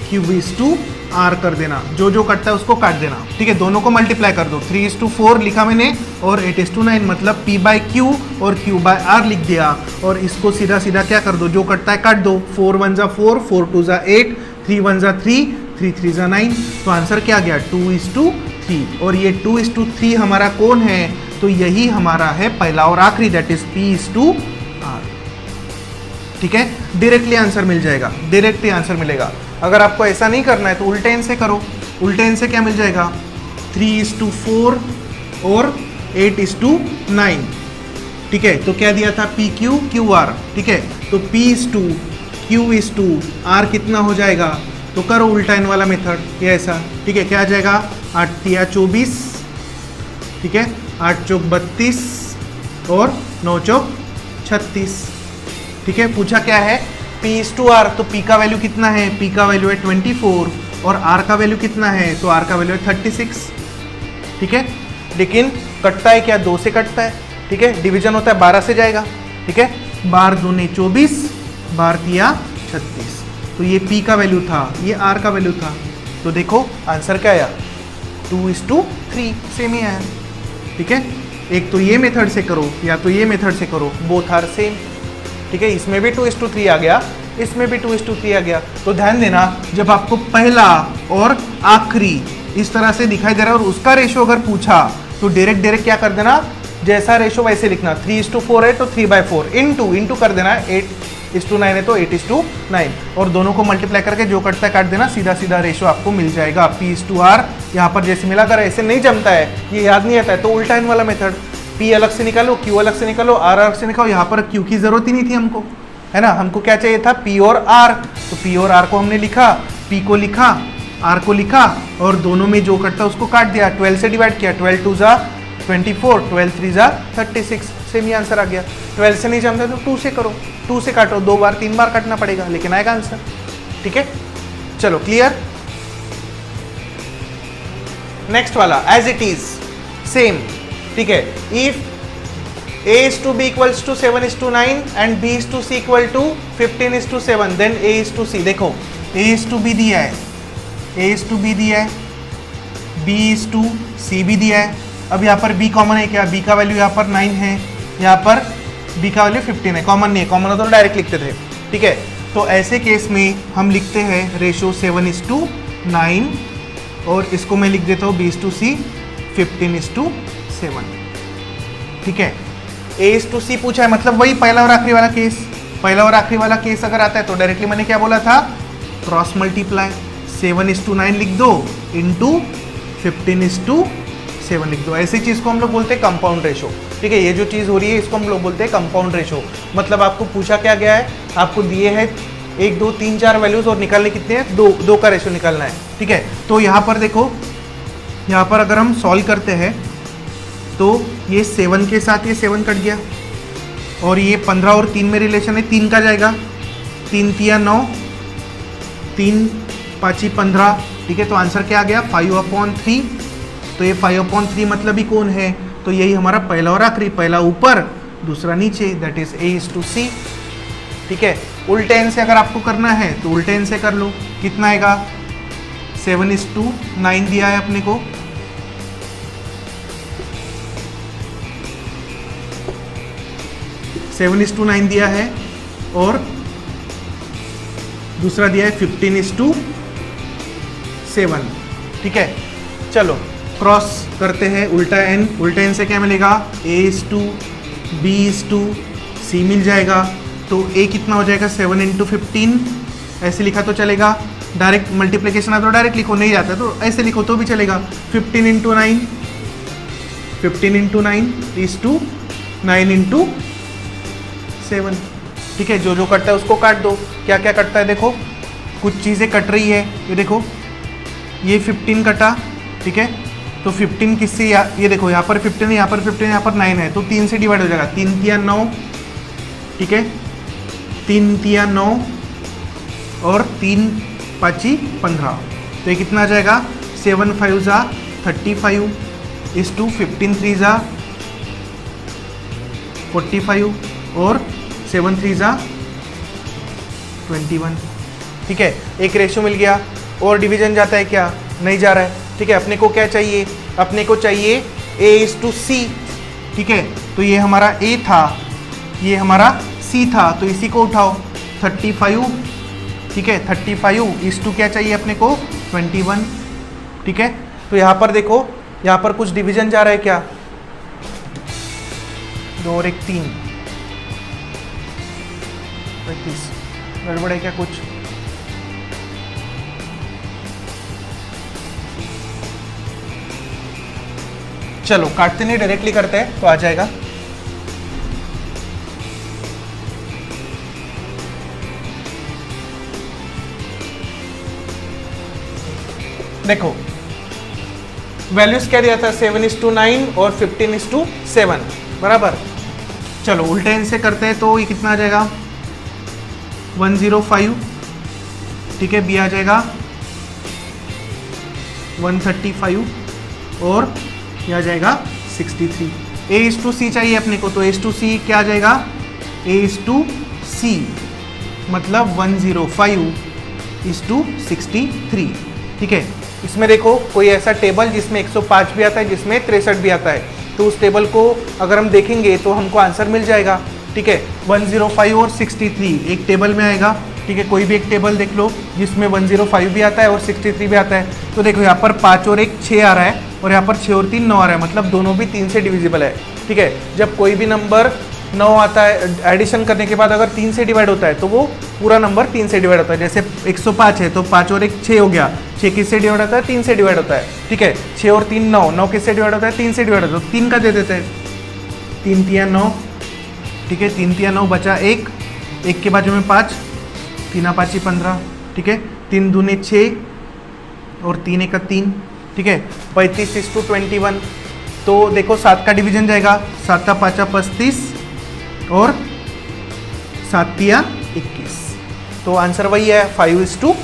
A: Q is to R कर देना, जो जो कटता है उसको काट देना, ठीक है। दोनों को मल्टीप्लाई कर दो, 3 is to 4 लिखा मैंने और 8 is to 9, मतलब P by Q और Q by R लिख दिया। और इसको सीधा सीधा क्या कर दो, जो कटता है काट दो, 4 1 जा 4, 4 2 जा 8, 3 1 जा 3, 3 3 जा 9। तो आंसर क्या गया? 2 is to 3। और ये 2 is to 3 हमारा कौन है? तो यही हमारा है पहला और आखिरी, that is P is to R, ठीक है। डायरेक्टली आंसर मिल जाएगा, डायरेक्टली आंसर मिलेगा। अगर आपको ऐसा नहीं करना है तो उल्टे एन से करो। उल्टे एन से क्या मिल जाएगा? 3:4 और 8:9, ठीक है। तो क्या दिया था, पी क्यू क्यू आर, ठीक है। तो P/Q/R कितना हो जाएगा, तो करो उल्टा इन वाला मेथड, ये ऐसा, ठीक है। क्या आ जाएगा, 8×3=24, ठीक है, 8×4=32 और 9×4=36, ठीक है। पूछा क्या है, P/R, तो P का वैल्यू कितना है, P का वैल्यू है 24 और R का वैल्यू कितना है, तो R का वैल्यू है 36, ठीक है। लेकिन कटता है क्या, 2 से कटता है, ठीक है। डिवीजन होता है 12 से जाएगा, ठीक है। 12×2=24, 12×3=36, तो ये P का वैल्यू था, ये R का वैल्यू था। तो देखो आंसर क्या आया, 2:3, सेम ही आया, ठीक है। एक तो ये मेथड से करो या तो ये मेथड से करो, बोथ आर सेम, ठीक है। इसमें भी 2:3 आ गया, इसमें भी 2:3 आ गया। तो ध्यान देना, जब आपको पहला और आखिरी इस तरह से दिखाई दे रहा है और उसका रेशो अगर पूछा तो डायरेक्ट क्या कर देना, जैसा रेशो वैसे लिखना। 3:4 है तो 3/4 इंटू कर देना, 8:9 है तो 8:9, और दोनों को मल्टीप्लाई करके जो कटता है काट देना, सीधा सीधा रेशो आपको मिल जाएगा। P/R यहाँ पर जैसे मिला कर ऐसे नहीं जमता है, ये याद नहीं आता है, तो उल्टा इन वाला मेथड, P अलग से निकालो, Q अलग से निकालो, R अलग से निकालो। यहाँ पर Q की जरूरत ही नहीं थी हमको, है ना। हमको क्या चाहिए था, P और R, तो P और R को हमने लिखा, P को लिखा, R को लिखा, और दोनों में जो कटता है उसको काट दिया, 12 से डिवाइड किया, 12×2=24, 12×3=36, सेम ही आंसर आ गया। 12 से नहीं जमता तो 2 से करो, 2 से काटो, 2 बार 3 बार काटना पड़ेगा, लेकिन आएगा आंसर, ठीक है। चलो क्लियर। नेक्स्ट वाला एज इट इज सेम, ठीक है। If A/B = 7:9 and B/C = 15:7, then A/C, देखो A/B दिया है, A/B दिया है, B/C भी दिया है। अब यहाँ पर B कॉमन है क्या, B का वैल्यू यहाँ पर 9 है, यहाँ पर B का वैल्यू 15 है, कॉमन नहीं है, कॉमन होता तो डायरेक्ट लिखते थे, ठीक है। तो ऐसे केस में हम लिखते हैं रेशो 7:9 और इसको मैं लिख देता हूँ B/C 15:7, ठीक है। A/C पूछा है, मतलब वही पहला और आखिरी वाला केस, पहला और आखिरी वाला केस अगर आता है तो डायरेक्टली मैंने क्या बोला था, क्रॉस मल्टीप्लाई, 7:9 लिख दो इंटू 15:7 लिख दो। ऐसी चीज को हम लोग बोलते हैं कंपाउंड रेशो, ठीक है। ये जो चीज हो रही है इसको हम लोग बोलते हैं कंपाउंड रेशो। मतलब आपको पूछा क्या गया है, आपको दिए हैं 1 2 3 4 वैल्यूज और निकालने कितने हैं, 2 का रेशो निकालना है, ठीक है। तो यहाँ पर देखो, यहाँ पर अगर हम सॉल्व करते हैं तो ये 7 के साथ ये 7 कट गया, और ये 15 और 3 में रिलेशन है, 3 का जाएगा, 3×3=9, 3×5=15, ठीक है। तो आंसर क्या आ गया, 5/3। तो ये 5/3 मतलब ही कौन है, तो यही हमारा पहला और आखिरी, पहला ऊपर दूसरा नीचे, दैट इज A/C, ठीक है। उल्टे एन से अगर आपको करना है तो उल्टे एन से कर लो, कितना आएगा, 7:9 दिया है अपने को, सेवन इज टू 9 दिया है, और दूसरा दिया है 15:7, ठीक है। चलो क्रॉस करते हैं, उल्टा एन, उल्टा एन से क्या मिलेगा, A/2 B/2 C मिल जाएगा। तो A कितना हो जाएगा, 7 × 15, ऐसे लिखा तो चलेगा, डायरेक्ट मल्टीप्लिकेशन आता तो डायरेक्ट लिखो, नहीं जाता तो ऐसे लिखो तो भी चलेगा, 15 × 9, 15 × 9 is 2, 9 × 7, ठीक है। जो जो कटता है उसको काट दो, क्या क्या कटता है देखो, कुछ चीज़ें कट रही है, ये देखो ये 15 कटा, ठीक है। तो 15 किससे, ये देखो यहाँ पर 15 है, यहाँ पर 15 है, यहाँ पर 9 है, तो 3 से डिवाइड हो जाएगा, 3×3=9, ठीक है, 3×3=9 और 3×5=15, तो ये कितना आ जाएगा, 7×5=35 is to 15×3=45 और 7×3=21, ठीक है। एक रेशियो मिल गया, और डिवीजन जाता है क्या, नहीं जा रहा है, ठीक है। अपने को क्या चाहिए, अपने को चाहिए A/C, ठीक है। तो ये हमारा A था, ये हमारा C था, तो इसी को उठाओ, 35, ठीक है, 35 is to क्या चाहिए अपने को, 21, ठीक है। तो यहाँ पर देखो, यहाँ पर कुछ डिवीजन जा रहा है क्या, 2 और 1 3, 35, गड़बड़ है क्या कुछ, चलो काटते नहीं, डायरेक्टली करते हैं तो आ जाएगा। देखो वैल्यूज क्या दिया था, 7:9 और 15:7 बराबर। चलो उल्टे इनसे करते हैं तो ये कितना आ जाएगा 105, ठीक है। बी आ जाएगा 135 और ये आ जाएगा 63। A:C चाहिए अपने को, तो A:C क्या आ जाएगा, A:C मतलब 105:63, ठीक है। इसमें देखो कोई ऐसा टेबल जिसमें 105 भी आता है, जिसमें 63 भी आता है, तो उस टेबल को अगर हम देखेंगे तो हमको आंसर मिल जाएगा, ठीक है। 105 और 63 एक टेबल में आएगा, ठीक है। कोई भी एक टेबल देख लो जिसमें 105 भी आता है और 63 भी आता है, तो देखो यहाँ पर 5 और 1 6 आ रहा है, और यहाँ पर 6 और 3 9 आ रहा है, मतलब दोनों भी 3 से डिविजिबल है, ठीक है। जब कोई भी नंबर 9 आता है, एडिशन करने के बाद अगर 3 से डिवाइड होता है तो वो पूरा नंबर 3 से डिवाइड होता है। जैसे 105 है तो 5 और 1 6 हो गया, 6 किससे डिवाइड होता है, 3 से डिवाइड होता है, ठीक है। 6 और 3 9, 9 किससे डिवाइड होता है, 3 से डिवाइड होता है, तो 3 का दे देते हैं, 3 तिया 9, ठीक है। 3 तिया 9 बचा 1, 1 के बाजू में 5, 3 5 15, ठीक है। 3 दूने 6 और 3 1 3, ठीक है। 35:21, तो देखो 7 का डिवीजन जाएगा, 7 5 35 और 7 तिया 21, तो आंसर वही है 5:3।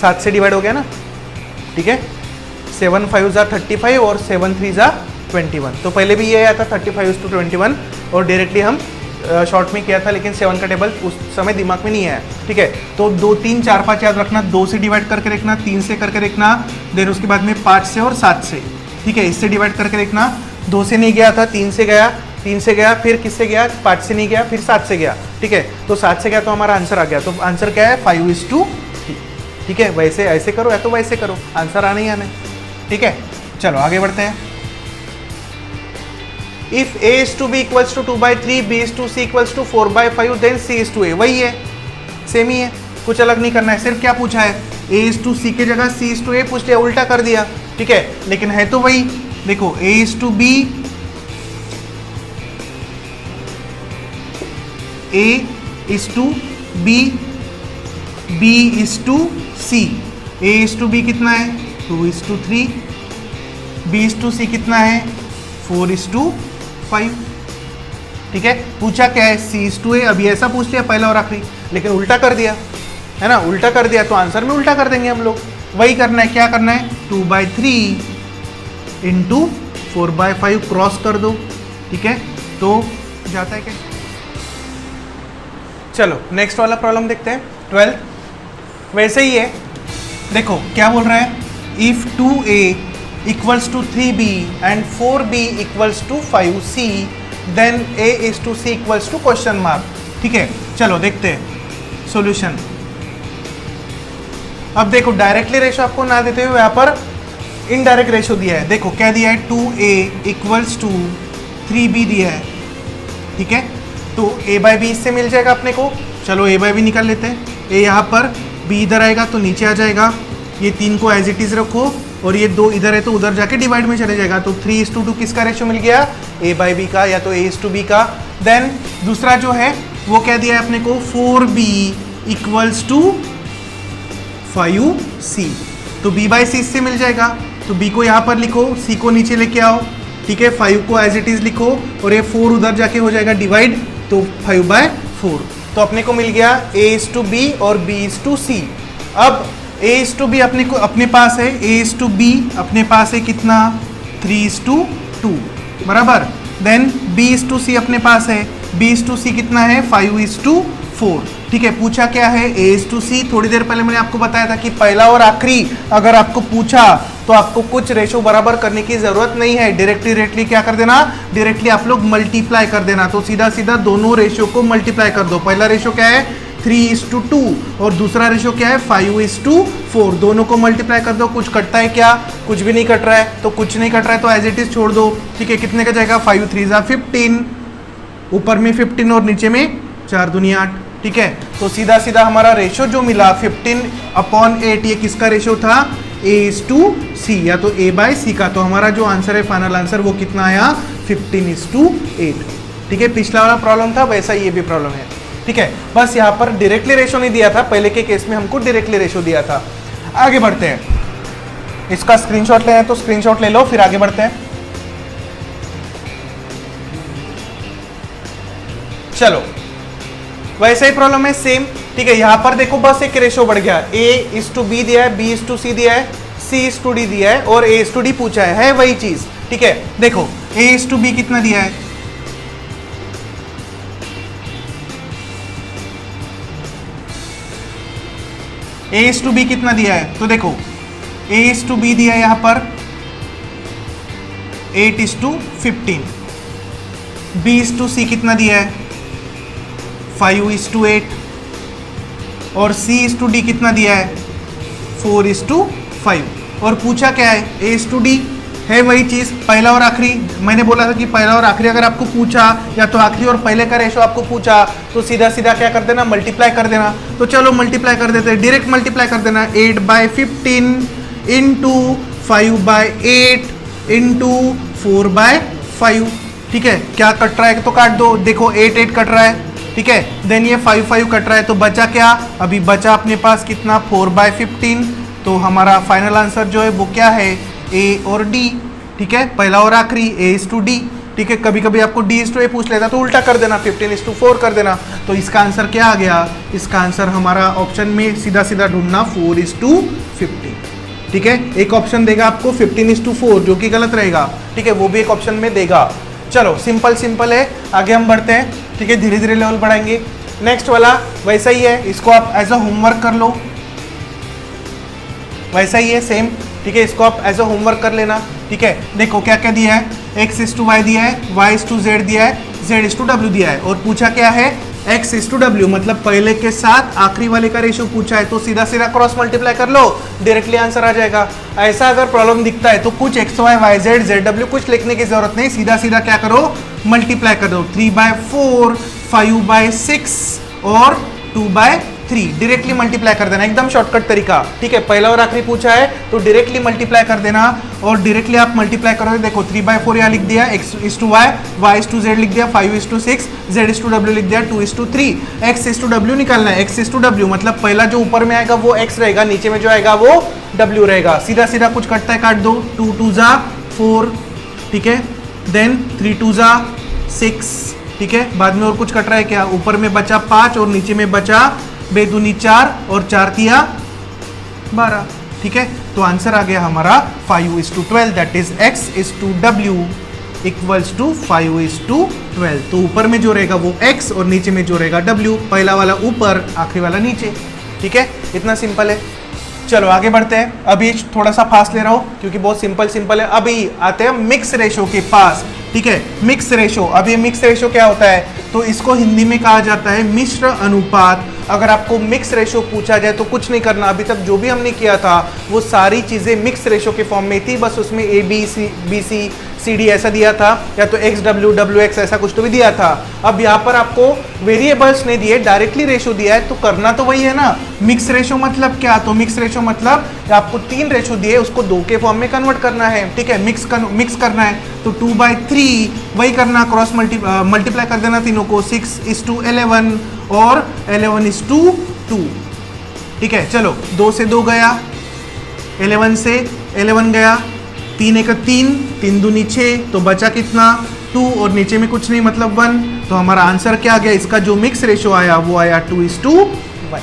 A: 7 से डिवाइड हो गया ना, ठीक है। 7 5 ज़ा 35 और 7 3 ज़ा 21, तो पहले भी ये आया था 35:21 और डायरेक्टली हम शॉर्ट में किया था, लेकिन 7 का टेबल उस समय दिमाग में नहीं आया, ठीक है। तो 2 3 4 5 याद रखना, 2 से डिवाइड करके देखना, 3 से करके देखना, देन उसके बाद में 5 से और 7 से, ठीक है। इससे डिवाइड करके देखना, 2 से नहीं गया था, 3 से गया, 3 से गया, फिर किससे गया, 5 से नहीं गया, फिर 7 से गया, ठीक है। तो 7 से गया तो हमारा आंसर आ गया, तो आंसर क्या है 5:3, ठीक है। वैसे ऐसे करो या तो वैसे करो, आंसर आने ही आने, ठीक है। चलो आगे बढ़ते हैं। If A:B equals to 2/3, B:C equals to 4/5, then C:A, वही है, सेम ही है, कुछ अलग नहीं करना है। सिर्फ क्या पूछा है, A:C के जगह C:A पूछ लिया, उल्टा कर दिया, ठीक है, लेकिन है तो वही। देखो A:B, A:B, B:C, A:B कितना है 2:3, B:C कितना है 4:5, ठीक है। पूछा क्या है C:A, अभी ऐसा पूछ लिया पहला और आखिरी, लेकिन उल्टा कर दिया है ना, उल्टा कर दिया तो आंसर में उल्टा कर देंगे हम लोग। वही करना है, क्या करना है 2/3 इंटू 4/5 क्रॉस कर दो, ठीक है, तो जाता है क्या। चलो नेक्स्ट वाला प्रॉब्लम देखते हैं, 12th, वैसे ही है। देखो क्या बोल रहा है, if 2A equals to 3B and 4B equals to 5C, then A:C equals to question mark, ठीक है। चलो देखते हैं सॉल्यूशन। अब देखो डायरेक्टली रेशो आपको ना देते हुए यहाँ पर इनडायरेक्ट रेशो दिया है। देखो क्या दिया है, 2A equals to 3B दिया है, ठीक है। तो A/B इससे मिल जाएगा अपने को, चलो A/B निकाल लेते हैं। A यहाँ पर, B इधर आएगा तो नीचे आ जाएगा, ये 3 को एज इट इज रखो, और ये 2 इधर है तो उधर जाके डिवाइड में चले जाएगा, तो 3:2 किसका रेशो मिल गया, A/B का या तो A:B का। देन दूसरा जो है वो क्या दिया है अपने को, 4B equals to 5C, तो B/C इससे मिल जाएगा, तो B को यहाँ पर लिखो, C को नीचे लेके आओ, ठीक है। 5 को एज इट इज लिखो और ये 4 उधर जाके हो जाएगा डिवाइड, तो 5/4, तो अपने को मिल गया A:B और B:C। अब A:B अपने को अपने पास है, A:B अपने पास है कितना 3:2 बराबर। देन B:C अपने पास है, B:C कितना है 5:4, ठीक है। पूछा क्या है A:C, थोड़ी देर पहले मैंने आपको बताया था कि पहला और आखिरी अगर आपको पूछा तो आपको कुछ रेशो बराबर करने की जरूरत नहीं है, डायरेक्टली क्या कर देना, डायरेक्टली आप लोग मल्टीप्लाई कर देना, तो सीधा सीधा दोनों रेशो को मल्टीप्लाई कर दो। पहला रेशो क्या है 3:2 और दूसरा रेशो क्या है 5:4, दोनों को मल्टीप्लाई कर दो। कुछ कटता है क्या, कुछ भी नहीं कट रहा है, तो कुछ नहीं कट रहा है तो एज इट इज छोड़ दो, ठीक है। कितने का जाएगा 5 3 15, ऊपर में 15 और नीचे में 4 दूनी 8, ठीक है। तो सीधा सीधा हमारा रेशो जो मिला 15/8, ये किसका रेशो था, A/C, या तो A/C का। तो हमारा जो आंसर है, फाइनल आंसर, वो कितना आया? 15:8। ठीक है, पिछला वाला प्रॉब्लम था वैसा ये भी प्रॉब्लम है। ठीक है, बस यहाँ पर डायरेक्टली रेशो नहीं दिया था, पहले के केस में हमको डायरेक्टली रेशो दिया था। आगे बढ़ते हैं, इसका स्क्रीनशॉट लेना है तो स्क्रीनशॉट ले लो, फिर आगे बढ़ते हैं। चलो, वैसा ही प्रॉब्लम है सेम। ठीक है, यहां पर देखो बस एक रेशो बढ़ गया, A/B दिया है, B/C दिया है, C/D दिया है और A/D पूछा है वही चीज। ठीक है, देखो A/B कितना दिया है? A/B कितना दिया है? तो देखो A/B दिया है यहां पर 8:15। B/C कितना दिया है? 5:8। और C/D कितना दिया है? 4:5। और पूछा क्या है? A/D है वही चीज, पहला और आखिरी। मैंने बोला था कि पहला और आखिरी अगर आपको पूछा, या तो आखिरी और पहले का रेशो आपको पूछा, तो सीधा सीधा क्या कर देना? मल्टीप्लाई कर देना। तो चलो मल्टीप्लाई कर देते हैं, डायरेक्ट मल्टीप्लाई कर देना। 8/15 इंटू 5/8 इंटू 4/5। ठीक है, क्या कट रहा है तो काट दो। देखो 8 कट रहा है। ठीक है, देन ये 5 कट रहा है, तो बचा क्या? अभी बचा अपने पास कितना? 4/15। तो हमारा फाइनल आंसर जो है वो क्या है? A और D। ठीक है, पहला और आखिरी A/D। ठीक है, कभी कभी आपको D/A पूछ लेता तो उल्टा कर देना, 15:4 कर देना। तो इसका आंसर क्या आ गया? इसका आंसर हमारा ऑप्शन में सीधा सीधा ढूंढना 4:15। ठीक है, एक ऑप्शन देगा आपको 15:4 जो कि गलत रहेगा। ठीक है, वो भी एक ऑप्शन में देगा। चलो, सिंपल सिंपल है, आगे हम बढ़ते हैं। ठीक है, धीरे धीरे लेवल बढ़ाएंगे। नेक्स्ट वाला वैसा ही है, इसको आप एज अ होमवर्क कर लो, वैसा ही है सेम। ठीक है, इसको आप एज अ होमवर्क कर लेना। ठीक है, देखो क्या क्या दिया है? X/Y दिया है, Y/Z दिया है, Z/W दिया है। और पूछा क्या है? X/W, मतलब पहले के साथ आखिरी वाले का रेशियो पूछा है, तो सीधा सीधा क्रॉस मल्टीप्लाई कर लो, डायरेक्टली आंसर आ जाएगा। ऐसा अगर प्रॉब्लम दिखता है तो कुछ XY YZ ZW कुछ लिखने की जरूरत नहीं, सीधा सीधा क्या करो? मल्टीप्लाई कर दो। 3/4, 5/6 और 2/3 डायरेक्टली मल्टीप्लाई कर देना, एकदम शॉर्टकट तरीका। ठीक है, पहला और आखिरी पूछा है तो डायरेक्टली मल्टीप्लाई कर देना, और डायरेक्टली आप मल्टीप्लाई करोगे। देखो 3/4 यहाँ लिख दिया, X/Y, Y/Z लिख दिया, 5:6, Z/W लिख दिया, 2:3। X/W निकालना है। X/W मतलब पहला जो ऊपर में आएगा वो X रहेगा, नीचे में जो आएगा वो W रहेगा। सीधा सीधा कुछ कटता है काट दो। 2 2 जा 4। ठीक है, देन 3 2 जा 6। ठीक है, बाद में और कुछ कट रहा है क्या? ऊपर में बचा 5 और नीचे में बचा बेदुनी 4 और 4 तिया 12। ठीक है, तो आंसर आ गया हमारा 5:12, that is X/W equals to 5:12। तो ऊपर में जो रहेगा वो X और नीचे में जो रहेगा W, पहला वाला ऊपर आखिरी वाला नीचे। ठीक है, इतना सिंपल है। चलो आगे बढ़ते हैं, अभी थोड़ा सा फास्ट ले रहा हूं क्योंकि बहुत सिंपल सिंपल है। अभी आते हैं मिक्स रेशो के पास। ठीक है, मिक्स रेशो। अब ये मिक्स रेशो क्या होता है? तो इसको हिंदी में कहा जाता है मिश्र अनुपात। अगर आपको मिक्स रेशो पूछा जाए तो कुछ नहीं करना, अभी तक जो भी हमने किया था वो सारी चीजें मिक्स रेशो के फॉर्म में थी, बस उसमें ABCD ऐसा दिया था, या तो XWX ऐसा कुछ तो भी दिया था। अब यहाँ पर आपको वेरिएबल्स नहीं दिए, डायरेक्टली रेशो दिया है, तो करना तो वही है ना। मिक्स रेशो मतलब क्या? तो मिक्स रेशो मतलब आपको 3 रेशो दिए, उसको 2 के फॉर्म में कन्वर्ट करना है। ठीक है, मिक्स करना है, तो 2/3 वही करना, क्रॉस मल्टीप्लाई कर देना तीनों को, 6:11 और 11:2। ठीक है, चलो 2 से 2 गया, 11 से 11 गया, 3 1 3, 3 दूनी 6, तो बचा कितना? 2 और नीचे में कुछ नहीं मतलब 1। तो हमारा आंसर क्या आ गया? इसका जो मिक्स रेशो आया वो आया 2:1।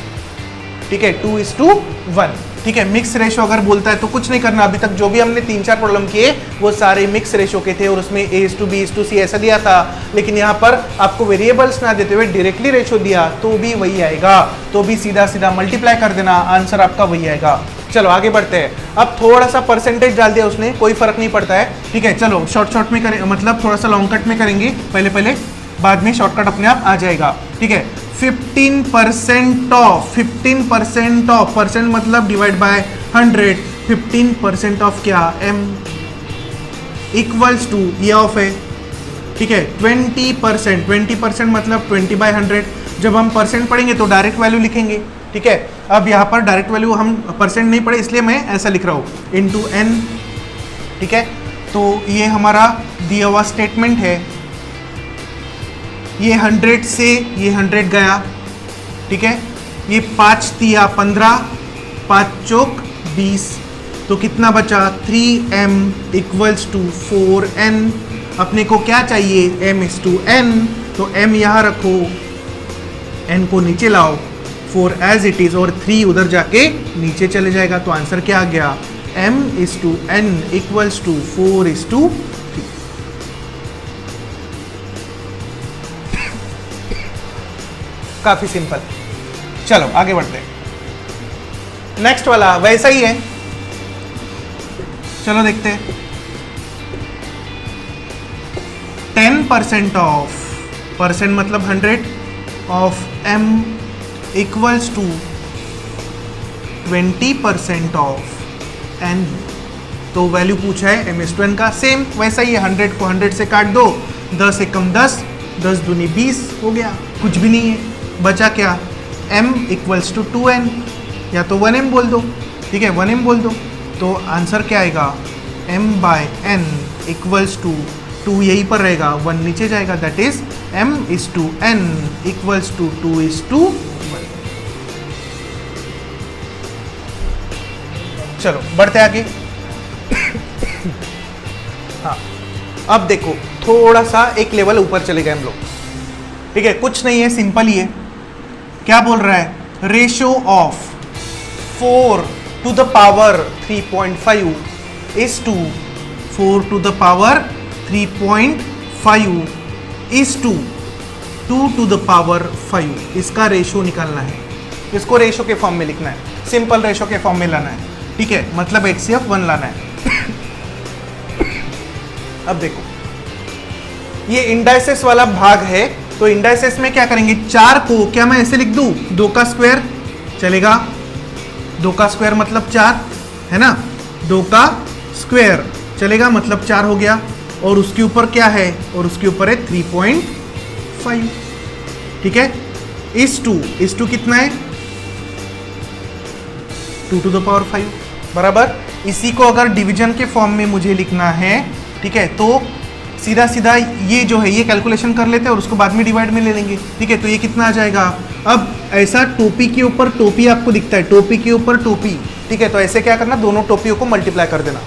A: ठीक है, 2:1। ठीक है, मिक्स रेशो अगर बोलता है तो कुछ नहीं करना। अभी तक जो भी हमने 3-4 प्रॉब्लम किए वो सारे मिक्स रेशो के थे और उसमें A/B/C ऐसा दिया था, लेकिन यहाँ पर आपको वेरिएबल्स ना देते हुए डायरेक्टली रेशो दिया तो भी वही आएगा, तो भी सीधा सीधा मल्टीप्लाई कर देना, आंसर आपका वही आएगा। चलो आगे बढ़ते हैं। अब थोड़ा सा परसेंटेज डाल दिया उसने, कोई फर्क नहीं पड़ता है। ठीक है, चलो शॉर्ट में करें, मतलब थोड़ा सा लॉन्ग कट में करेंगे पहले, बाद में शॉर्टकट अपने आप आ जाएगा। ठीक है, 15% ऑफ, 15% ऑफ, परसेंट मतलब डिवाइड बाय 100, 15% ऑफ क्या? M इक्वल्स टू, ये ऑफ है। ठीक है, 20%, 20% मतलब 20/100। जब हम परसेंट पढ़ेंगे तो डायरेक्ट वैल्यू लिखेंगे। ठीक है, अब यहाँ पर डायरेक्ट वैल्यू हम परसेंट नहीं पढ़े इसलिए मैं ऐसा लिख रहा हूँ इंटू n, ठीक है। तो ये हमारा दिया हुआ स्टेटमेंट है, ये 100 से ये 100 गया, ठीक है। ये 5 तिया 15, 5 चौक 20, तो कितना बचा 3m इक्वल्स टू 4n। अपने को क्या चाहिए m इज टू n, तो m यहाँ रखो, n को नीचे लाओ, 4 एज इट इज और 3 उधर जाके नीचे चले जाएगा। तो आंसर क्या आ गया m is to n equals to 4 is to 3। काफी सिंपल। चलो आगे बढ़ते हैं। नेक्स्ट वाला वैसा ही है, चलो देखते हैं। 10% ऑफ, परसेंट मतलब 100 of m equals to 20% of n। तो वैल्यू पूछा है m इज टू n का, सेम वैसा ही है। 100 को 100 से काट दो, 10 एकम 10, 10 दूनी 20 हो गया, कुछ भी नहीं है। बचा क्या m इक्वल्स टू 2n, या तो 1m बोल दो, ठीक है 1m बोल दो। तो आंसर क्या आएगा m by n equals to 2 यहीं पर रहेगा, 1 नीचे जाएगा, that is m is to n equals to 2 is to 1। चलो बढ़ते आगे। हाँ अब देखो थोड़ा सा एक लेवल ऊपर चले गए हम लोग, ठीक है। कुछ नहीं है, सिंपल ही है। क्या बोल रहा है, ratio of 4 to the power 3.5 is to 4 to the power 3.5 is to 2 to the power 5। इसका रेशियो निकालना है, इसको रेशियो के फॉर्म में लिखना है, सिंपल रेशियो के फॉर्म में लाना है, ठीक है। मतलब HCF 1 लाना है। अब देखो ये इंडाइसेस वाला भाग है, तो इंडाइसेस में क्या करेंगे, 4 को क्या मैं ऐसे लिख दूं, 2 का स्क्वायर चलेगा, 2 का स्क्वायर मतलब 4 है ना, 2 का स्क्वायर चलेगा मतलब 4 हो गया। और उसके ऊपर क्या है, और उसके ऊपर है 3.5, ठीक है। इस टू कितना है 2 टू द पावर 5 बराबर। इसी को अगर डिवीजन के फॉर्म में मुझे लिखना है, ठीक है, तो सीधा सीधा ये जो है ये कैलकुलेशन कर लेते हैं और उसको बाद में डिवाइड में ले लेंगे, ठीक है। तो ये कितना आ जाएगा, अब ऐसा टोपी के ऊपर टोपी आपको दिखता है, टोपी के ऊपर टोपी, ठीक है। तो ऐसे क्या करना, दोनों टोपियों को मल्टीप्लाई कर देना।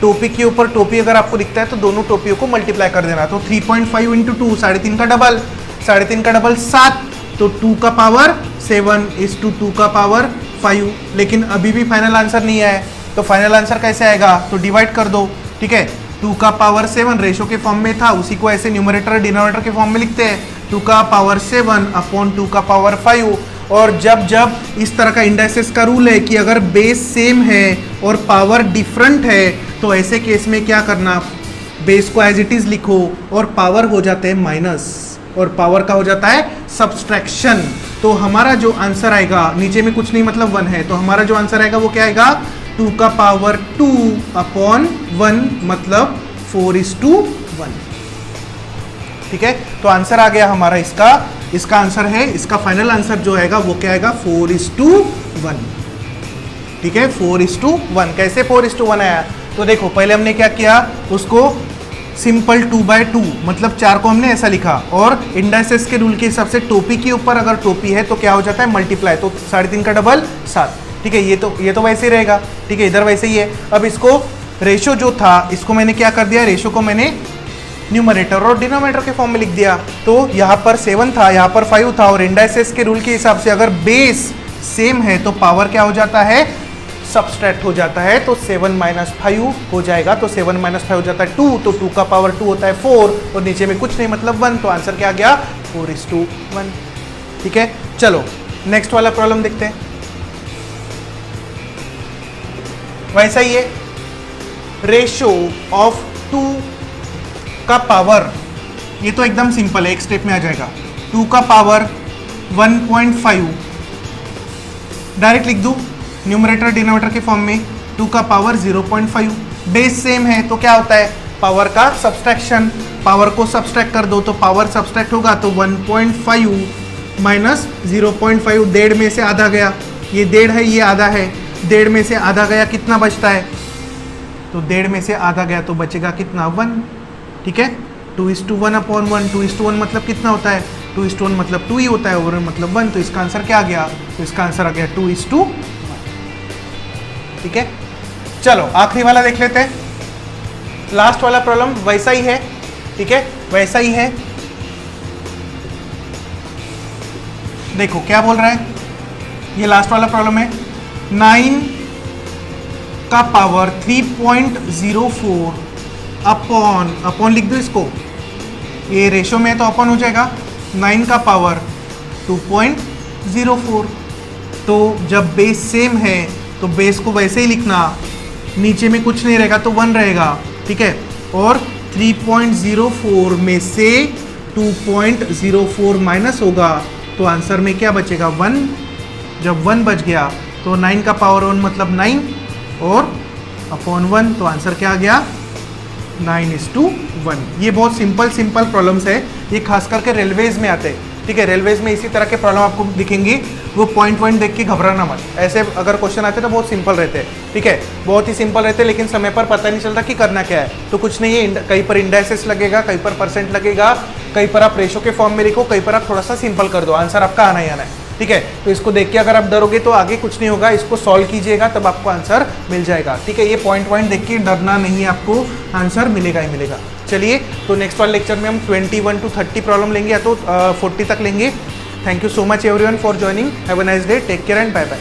A: टोपी के ऊपर टोपी अगर आपको दिखता है तो दोनों टोपियों को मल्टीप्लाई कर देना। तो 3.5 इंटू 2 3.5 का डबल, 3.5 का डबल 7, तो 2 का पावर 7 इज टू 2 का पावर 5। लेकिन अभी भी फाइनल आंसर नहीं आया है, तो फाइनल आंसर कैसे आएगा, तो डिवाइड कर दो, ठीक है। 2 का पावर 7 रेशो के फॉर्म में था, उसी को ऐसे न्यूमरेटर डिनोमिनेटर के फॉर्म में लिखते हैं, 2 का पावर 7 अपॉन 2 का पावर 5। और जब जब इस तरह का इंडाइसेस का रूल है कि अगर बेस सेम है और पावर डिफरेंट है, तो ऐसे केस में क्या करना, बेस को एज इट इज लिखो और पावर हो जाते हैं माइनस, और पावर का हो जाता है सब्सट्रैक्शन। तो हमारा जो आंसर आएगा, नीचे में कुछ नहीं मतलब 1 है, तो हमारा जो आंसर आएगा वो क्या आएगा, 2 का पावर 2 अपॉन 1 मतलब 4 इज टू 1, ठीक है। तो आंसर आ गया हमारा इसका आंसर है, इसका फाइनल आंसर जो आएगा वो क्या आएगा, 4 इज टू 1, ठीक है। 4 इज टू 1, कैसे 4 इज टू 1 आया, तो देखो पहले हमने क्या किया, उसको सिंपल 2/2 मतलब 4 को हमने ऐसा लिखा, और इंडाइसेस के रूल के हिसाब से टोपी के ऊपर अगर टोपी है तो क्या हो जाता है मल्टीप्लाई, तो 3.5 का डबल 7, ठीक है। ये तो वैसे ही रहेगा, ठीक है, इधर वैसे ही है। अब इसको रेशो जो था इसको मैंने क्या कर दिया, रेशो को मैंने न्यूमरेटर और डिनोमिनेटर के फॉर्म में लिख दिया। तो यहाँ पर 7 था, यहाँ पर 5 था, और इंडाइसेस के रूल के हिसाब से अगर बेस सेम है तो पावर क्या हो जाता है, सब्सट्रैक्ट हो जाता है। तो 7 माइनस 5 हो जाएगा, तो 7 माइनस 5 हो जाता है 2, तो 2 का पावर 2 होता है 4, और नीचे में कुछ नहीं मतलब 1, तो आंसर क्या आ गया, 4 इज टू 1, ठीक है। चलो नेक्स्ट वाला प्रॉब्लम देखते हैं। वैसा ही है, रेशो ऑफ 2 का पावर, ये तो एकदम सिंपल है, एक स्टेप में आ जाएगा। 2 का पावर 1.5 डायरेक्ट लिख दूं न्यूमरेटर डिनोमिनेटर के फॉर्म में, 2 का पावर 0.5, बेस सेम है तो क्या होता है, पावर का सब्सट्रैक्शन, पावर को सब्सट्रैक्ट कर दो तो पावर सब्सट्रैक्ट होगा, तो 1.5 माइनस 0.5 1.5 में से आधा गया, ये 1.5 है, ये आधा है, 1.5 में से आधा गया, कितना बचता है? तो 1.5 में से आधा गया तो बचेगा कितना? 1। ठीक है, 2:1/1, 2:1 मतलब कितना होता है? 2:1 मतलब 2 ही होता है, और मतलब 1, तो इसका आंसर क्या आ गया? तो इसका आंसर आ गया 2:1। ठीक है, चलो आखिरी वाला देख लेते हैं। लास्ट वाला प्रॉब्लम वैसा ही है, ठीक है, वैसा ही है। देखो क्या बोल रहा है, ये लास्ट वाला प्रॉब्लम है। 9 का पावर 3.04 अपॉन लिख दो इसको, ये रेशो में है तो अपॉन हो जाएगा। 9 का पावर 2.04, तो जब बेस सेम है तो बेस को वैसे ही लिखना, नीचे में कुछ नहीं रहेगा तो 1 रहेगा। ठीक है, और 3.04 में से 2.04 माइनस होगा तो आंसर में क्या बचेगा? 1। जब 1 बच गया तो 9 का पावर 1 मतलब 9 और अपॉन 1, तो आंसर क्या आ गया? 9:1। ये बहुत सिंपल प्रॉब्लम्स है, ये खास करके रेलवेज में आते हैं। ठीक है, रेलवेज में इसी तरह के प्रॉब्लम आपको दिखेंगे, वो पॉइंट देख के घबराना मत। ऐसे अगर क्वेश्चन आते हैं तो बहुत सिंपल रहते हैं। ठीक है, बहुत ही सिंपल रहते हैं, लेकिन समय पर पता नहीं चलता कि करना क्या है। तो कुछ नहीं है, कहीं पर इंडाइसेस लगेगा, कहीं पर परसेंट लगेगा, कहीं पर आप रेशो के फॉर्म में लिखो, कहीं पर आप थोड़ा सा सिंपल कर दो, आंसर आपका आना ही आना है। ठीक है, तो इसको देख के अगर आप डरोगे तो आगे कुछ नहीं होगा, इसको सॉल्व कीजिएगा तब आपको आंसर मिल जाएगा। ठीक है, ये पॉइंट देख के डरना नहीं है, आपको आंसर मिलेगा ही मिलेगा। चलिए, तो नेक्स्ट वाले लेक्चर में हम 21 to 30 प्रॉब्लम लेंगे या तो 40 तक लेंगे। Thank you so much everyone for joining. Have a nice day, take care and bye bye.